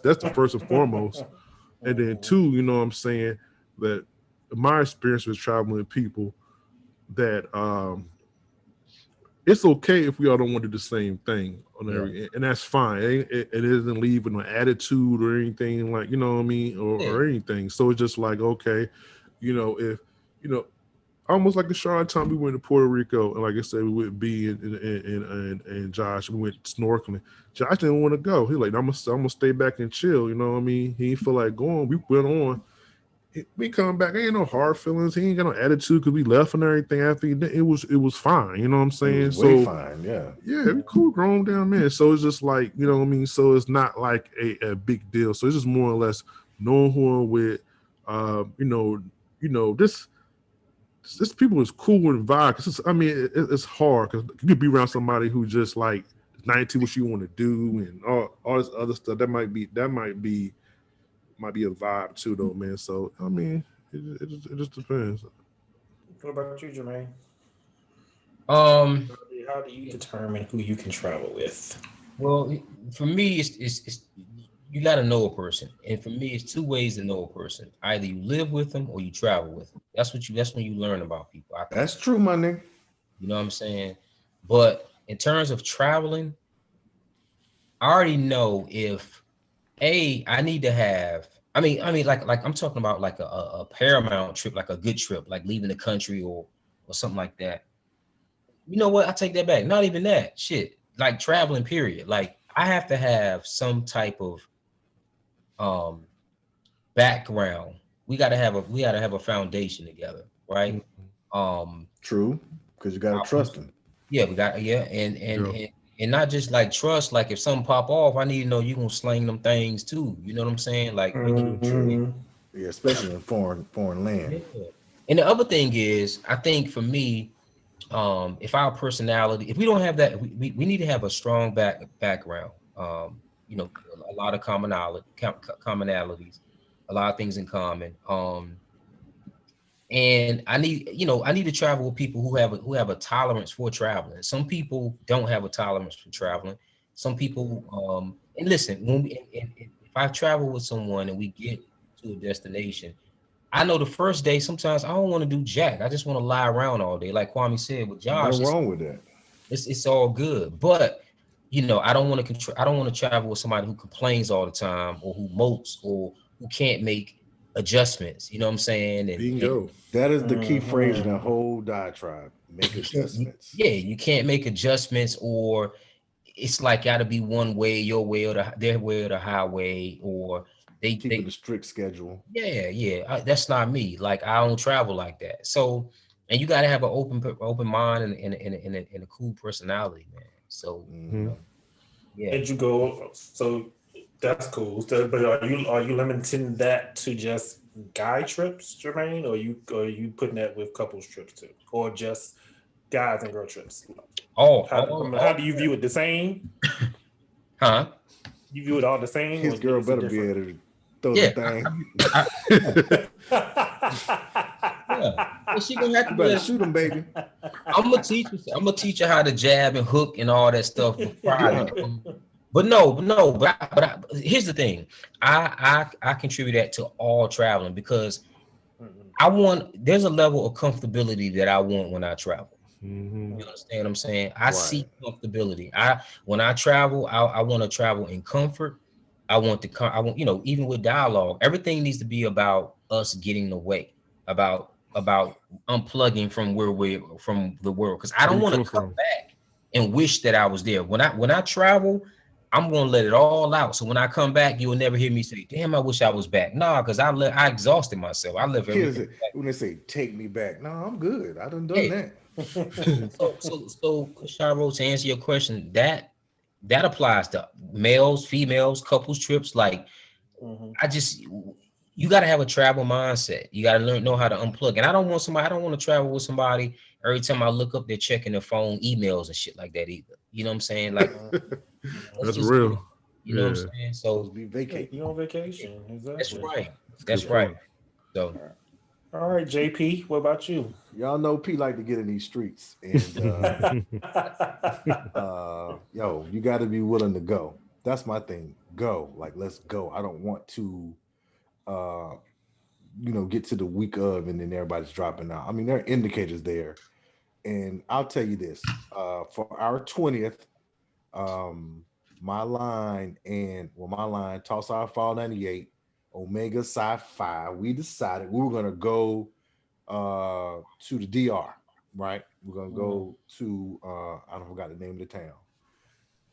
That's the first and foremost. And then two, you know what I'm saying, that my experience with traveling with people that it's okay if we all don't want to do the same thing on Yeah. and that's fine. It isn't leaving an attitude or anything like, you know what I mean, Yeah. or anything. So it's just like, okay, if you know, almost like the Sean time we went to Puerto Rico, and like I said, we went B and Josh, we went snorkeling. Josh didn't want to go. He like, I'm gonna stay back and chill. You know what I mean? He didn't feel like going. We went on. We come back. Ain't no hard feelings. He ain't got no attitude because we left and everything. After it was fine. You know what I'm It saying? was way So fine. Yeah. yeah, we cool, grown down men. So it's just like, you know what I mean. So it's not like a big deal. So it's just more or less knowing who I'm with. This people is cool and vibe. Cause it's hard because you could be around somebody who just like 92 what you want to do and all this other stuff. That might be a vibe too, though, man. So it just depends. What about you, Jermaine? Um. How do you determine who you can travel with? Well, for me, it's you got to know a person, and for me, it's two ways to know a person. Either you live with them or you travel with them. That's when you learn about people. I think. That's true, my nigga. You know what I'm saying? But in terms of traveling, I already know if I need to have. Like I'm talking about like a paramount trip, like a good trip, like leaving the country or something like that. You know what? I take that back. Not even that. Shit. Like traveling, period. Like I have to have some type of um background. We gotta have a foundation together, right? Um True. Because you gotta our trust pers- him. yeah, we got yeah, and and Yeah. and and not just like trust, like if something pop off, I need to know you gonna sling them things too. You know what I'm saying? Like True. Mm-hmm. Yeah, especially in foreign land. yeah. And the other thing is, I think for me, if our personality, if we don't have that, we need to have a strong background. You know, a lot of commonalities, a lot of things in common. And I need to travel with people who have a tolerance for traveling. Some people don't have a tolerance for traveling. Some people, and listen, and if I travel with someone and we get to a destination, I know the first day sometimes I don't want to do jack. I just want to lie around all day. Like Kwame said with Josh, Nothing wrong with that. it's all good. But I don't want to control. I don't want to travel with somebody who complains all the time or who mopes or who can't make adjustments. You know what I'm saying? And Bingo. That is the key phrase in that whole diatribe. Make adjustments. yeah, you can't make adjustments, or it's like got to be one way, your way or their way or the highway, or Keeping they a strict schedule. yeah, that's not me. Like I don't travel like that. So, and you got to have an open mind and a cool personality, man. So, you Mhm. know, yeah. Did you go? So that's cool. So, but are you limiting that to just guy trips, Jermaine, or you putting that with couples trips too, or just guys and girl trips? How do you view it? The same? Huh? You view it all the same, or His girl is it better be different? able to throw the Yeah, thing. yeah, yeah. Well, she gonna have You to be better able shoot him, baby. I'm gonna teach her how to jab and hook and all that stuff before Yeah. but here's the thing. I contribute that to all traveling because there's a level of comfortability that I want when I travel. Mhm. You understand what I'm saying? I Right. seek comfortability. When I travel, I want to travel in comfort. I want, even with dialogue, everything needs to be about us getting away, about unplugging from from the world. Because I Where don't you want to coming come from? back and wish that I was there. When I travel, I'm gonna let it all out. So when I come back, you will never hear me say, "Damn, I wish I was back." Nah, because I exhausted myself. I left Kids, everything back. when they say take me back, no, I'm good. I done Yeah. that. So, Sharo, to answer your question, that applies to males, females, couples trips. Like, I just you got to have a travel mindset. You got to know how to unplug. And I don't want to travel with somebody every time I look up, they're checking their phone, emails and shit like that either. You know what I'm saying? Like, let's That's just get it. real. You know what I'm Yeah, saying? Supposed So to be Yeah, vacating. you on yeah, vacation. that's Exactly. right. that's a That's good right. point. So All right, JP, what about you? Y'all know P like to get in these streets, and yo, you got to be willing to go. That's my thing. Go, like, let's go. I don't want to, uh, get to the week of, and then everybody's dropping out. I mean, there are indicators there, and I'll tell you this: for our 20th, um, my line, Toss Our Fall 98, Omega Psi Phi, we decided we were gonna go to the DR, right? We're gonna go to I don't forgot the name of the town.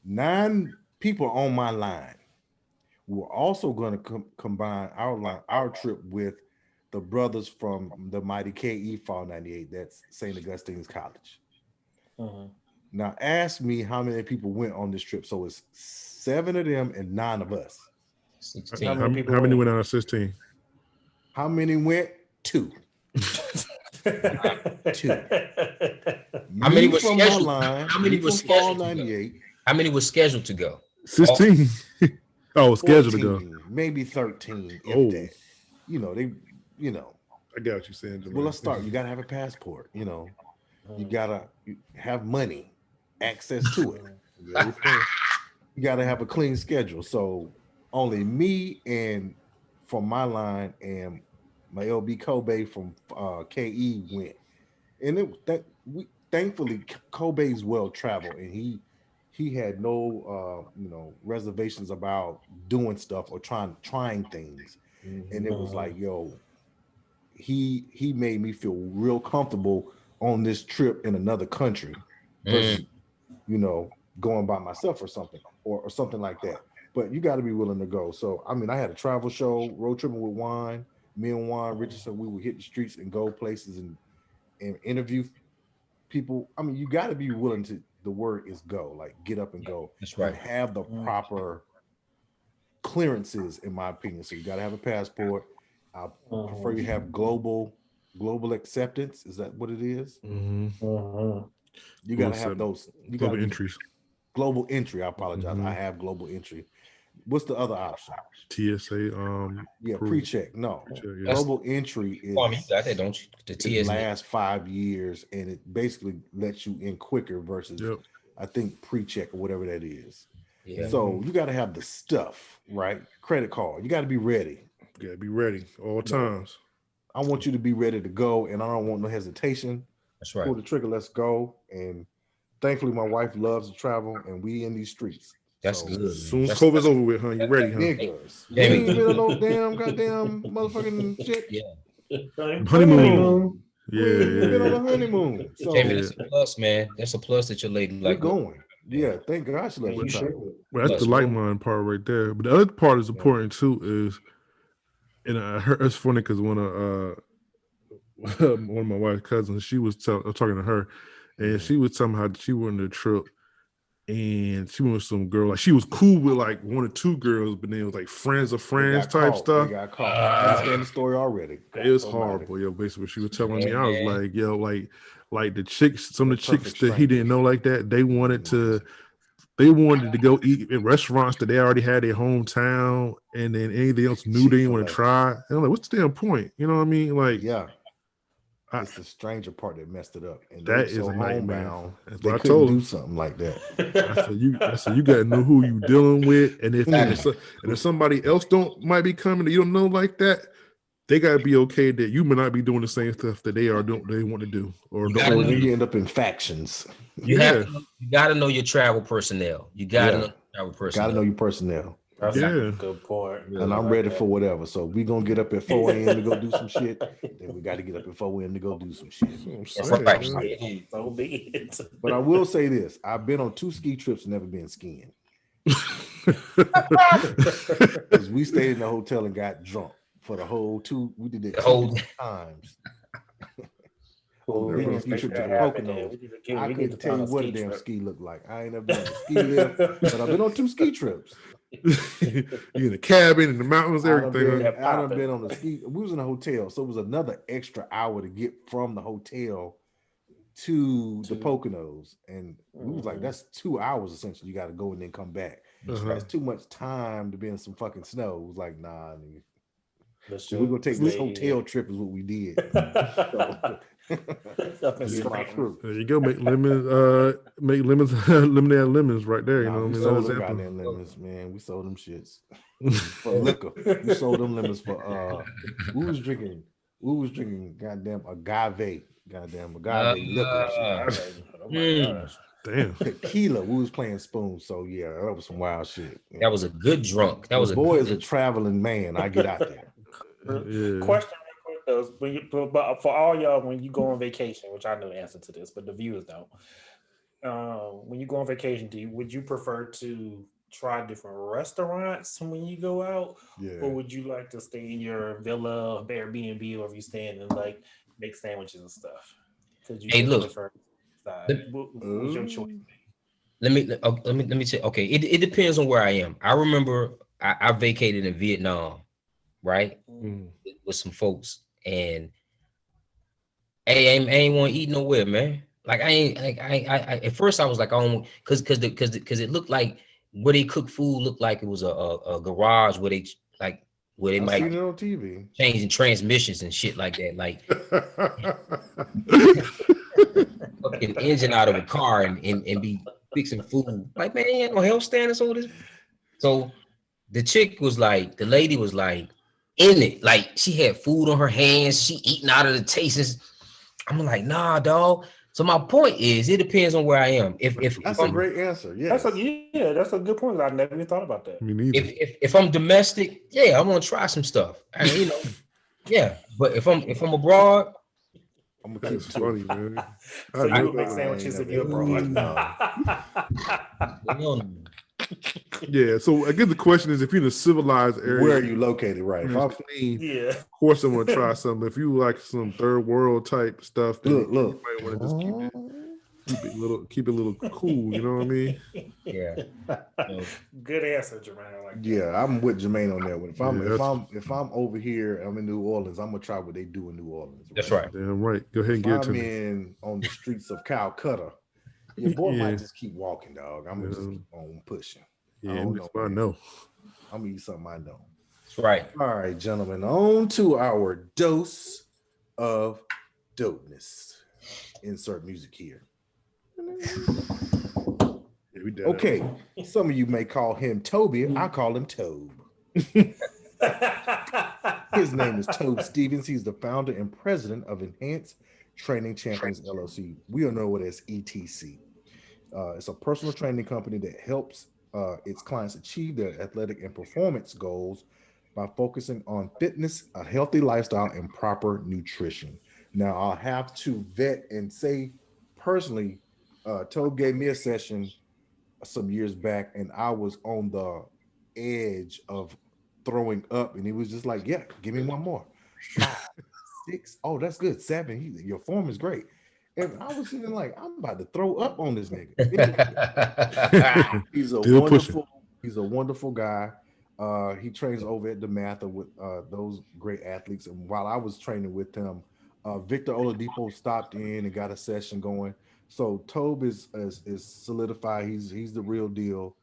9 people on my line. We're also going to combine our trip with the brothers from the mighty KE Fall 98. That's St. Augustine's College. Mhm. Now, ask me how many people went on this trip. So it's 7 of them and 9 of us. How 16. many How people many went? went out of 16? How many went? Two. Two. How many Me were from my scheduled? line, How me many were from Fall scheduled to go? 98, How many were scheduled to go? All 16. Oh, scheduled to go. 14, maybe 13, if Oh, that. They, you know, I got what you're saying, well, Jermaine. let's start. You got to have a passport. You got to have money, access to it. Very important. You got to have a clean schedule. So only me and from my line and my LB Kobe from KE went. And we thankfully Kobe's well traveled, and he had no reservations about doing stuff or trying things. And Hmm. it was like, yo, he made me feel real comfortable on this trip in another country Mm, versus going by myself or something or something like that. But you got to be willing to go. So I mean, I had a travel show, road tripping with Wine. Me and Juan Richardson, we would hit the streets and go places and interview people. I mean, you got to be willing to. The word is go, like get up and go, that's and right. have the proper clearances, in my opinion. So you got to have a passport. I prefer you have global acceptance. Is that what it is? Hmm. You got Global, to have those. You got to global be entries. global entry. I apologize. I Hmm. have global entry. What's the other option? TSA Yeah, approval. pre-check. No, Yeah. That's global entry Kwame, you is got that, don't you? The it TSA. lasts 5 years and it basically lets you in quicker versus Yep. I think pre-check or whatever that is. Yeah. So you got to have the stuff, right? Credit card. You got to be ready. Gotta be ready all No, times. I want you to be ready to go, and I don't want no hesitation. That's right. Pull the trigger. Let's go. And thankfully, my wife loves to travel, and we in these streets. That's So, good, As man. soon as That's COVID's over with, huh? You ready, huh? niggas, you Jamie. ain't been on no damn goddamn motherfucking shit. Yeah, Honeymoon. We Yeah, ain't even been on yeah, a honeymoon. Jamie, So yeah. that's a plus, man. That's a plus that your lady we like going. going. Yeah, thank God she let me You travel. should. Well, that's the Plus, light mind part right there. But the other part is important too. Is and I heard it's funny because when one of my wife's cousins, she was talking to her, and she was telling me how she went on a trip, and she went with some girl. Like she was cool with like one or two girls, but then it was like friends of They friends got type caught. stuff. They got caught. I understand the story already. It was Don't matter. horrible, yo. Basically, what she was telling me, yeah, I was man. like, yo, like the chicks, some of They're the chicks perfect that he didn't know like that, they wanted to go eat in restaurants that they already had their hometown, and then anything else new they didn't want to Chick-fil-A. try. And I'm like, what's the damn point? You know what I mean? Like, Yeah, I, it's the stranger part that messed it up, and they that were is so a nightmare. homebound That's they what I couldn't told do him. something like that. I said you got to know who you dealing with, and Exactly. if somebody else might be coming that you don't know like that, they got to be okay that you may not be doing the same stuff that they are doing. They want to do or You don't gotta So want know. to then do. you end up in factions. You have Yeah, to. You gotta know your travel personnel. You gotta know Yeah, your travel got to personnel. know your personnel. That's a yeah. good point. And I'm ready for whatever. So we gonna get up at 4 a.m. to go do some shit. Then we got to get up at 4 a.m. to go do some shit. That's what I'm That's saying. right. Man. So be it. But I will say this: I've been on 2 ski trips, and never been skiing, because we stayed in the hotel and got drunk for the whole 2. We did it The 2 whole different times. Well, On we the need biggest to ski make trip to that the happen. Poconos. We I need to couldn't tell plan you a what a ski damn trip. ski looked like. I ain't never been on a ski lift, but I've been on 2 ski trips. You in the cabin in the mountains, I done everything. been, Huh? I done been on the ski. We was in a hotel, so it was another extra hour to get from the hotel to the Poconos, and we was like, that's 2 hours essentially. You got to go and then come back. That's too much time to be in some fucking snow. It was like, nah, nigga. So we're gonna take this hotel trip is what we did. So, get my crew. There you go. Make lemons, lemonade out of lemons right there. You Nah, know what I we mean? sold That's them example. goddamn lemons, man. We sold them shits for liquor. We sold them lemons for we was drinking goddamn agave liquor shit. Oh my gosh. Damn. Tequila. We was playing spoons, so yeah, that was some wild shit. that was a good drunk. That The was a boy good. is a traveling man. I get out there. Yeah. Question real quick though, but for all y'all, when you go on vacation, which I know the answer to this, but the viewers don't. When you go on vacation, would you prefer to try different restaurants when you go out, Yeah. or would you like to stay in your villa, Airbnb, or if you staying and like make sandwiches and stuff? Because you Hey, just look. different side. Let, What's your choice? let me say. Okay, it depends on where I am. I remember I vacated in Vietnam, right, Mm. with some folks, and hey, I ain't want to eat nowhere, man. Like I ain't like I at first I was like I don't because it looked like where they cook food looked like it was a garage where they like where they I seen might it on TV. changing transmissions and shit like that, like fucking engine out of a car and be fixing food. Like man, ain't no health standards over this. So the lady was like in it, like she had food on her hands, she eating out of the tastes. I'm like, nah, dog. So my point is, it depends on where I am. That's a great answer. Yes. That's a good point. I never even thought about that. Me neither. if I'm domestic, yeah, I'm gonna try some stuff. And yeah. But if I'm abroad, I'm gonna keep That's it funny, to man. So you would make I sandwiches ain't if you're never abroad. Yeah. So I guess the question is, if you're in a civilized area, where are you located, right? If it's I'm, clean, Yeah. of course I'm gonna try something. If you like some third world type stuff, then look. you might want to just keep it a little cool. You know what I mean? yeah. So, Good answer, Jermaine. I like that. Yeah, I'm with Jermaine on that one. Yeah, If I'm over here, I'm in New Orleans, I'm gonna try what they do in New Orleans. that's right. Damn right. Go ahead and If get it to I'm me. in on the streets of Calcutta, your boy Yeah. might just keep walking, dog. I'm gonna just Yeah. keep on pushing. Yeah, don't that's know, what I man. know. I'm gonna eat something I know. That's right. All right, gentlemen, on to our dose of dopeness. Insert music here. Yeah, we did Okay, some of you may call him Tobe. I call him Tobe. His name is Tobe Stevens. He's the founder and president of Enhanced Training Champions LLC. We all know it as ETC. It's a personal training company that helps its clients achieve their athletic and performance goals by focusing on fitness, a healthy lifestyle, and proper nutrition. Now, I'll have to vet and say personally, Tobe gave me a session some years back, and I was on the edge of throwing up, and he was just like, "Yeah, give me one more, 5, 6. Oh, that's good. 7. Your form is great." And I was sitting like, I'm about to throw up on this nigga. Anyway, he's a Still pushing. wonderful guy. He trains over at the Mather with those great athletes. And while I was training with him, Victor Oladipo stopped in and got a session going. So Tobe is solidified. He's the real deal.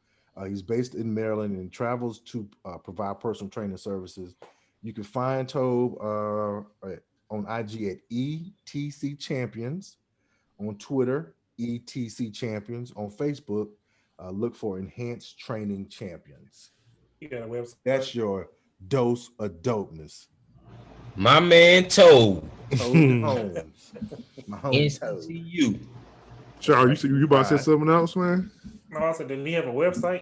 He's based in Maryland and travels to provide personal training services. You can find Tobe on IG at ETC Champions, on Twitter ETC Champions, on Facebook look for Enhanced Training Champions. You got a website? That's your dose of dopeness. My man Tobe. Tobe Holmes. My homie Tobe. NCCU. Charles, you about to say something else, man? No, I said, did he have a website?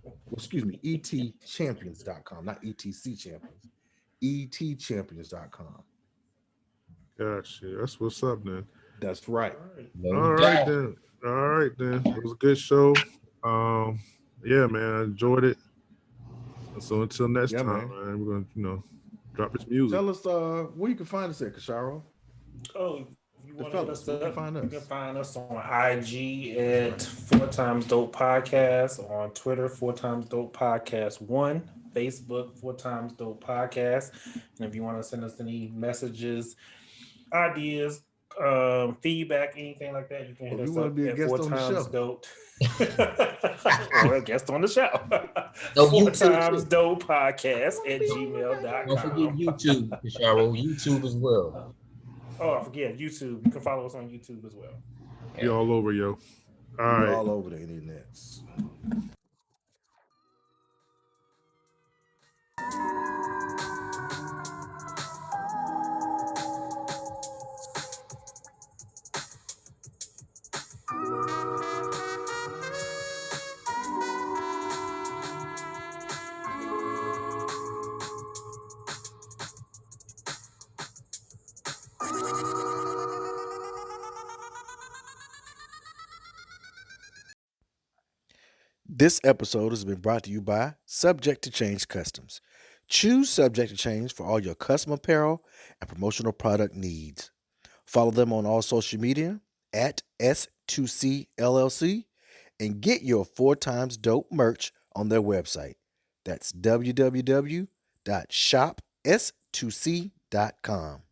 Well, excuse me, etchampions.com, not ETC Champions. etchampions.com. Gotcha. That's what's up, then. That's right. No All right, doubt. then. All right, then. It was a good show. Yeah, man, I enjoyed it. So until next time, man, we're gonna, drop this music. Tell us where you can find us at, Kasharo. Oh, you want to hit us up? You can find us on IG at 4x Dope Podcast, on Twitter 4x Dope Podcast 1, Facebook 4x Dope Podcast. And if you want to send us any messages, ideas, feedback, anything like that, you can hit us up at 4x Dope. Or a guest on the show. No, 4x Dope Podcast at gmail.com. Don't forget YouTube, Kasharo. YouTube as well. Oh, I forget YouTube. You can follow us on YouTube as well. Be all over, yo. All right. All over the internet. This episode has been brought to you by Subject to Change Customs. Choose Subject to Change for all your custom apparel and promotional product needs. Follow them on all social media at S2C LLC and get your 4x Dope merch on their website. That's www.shops2c.com.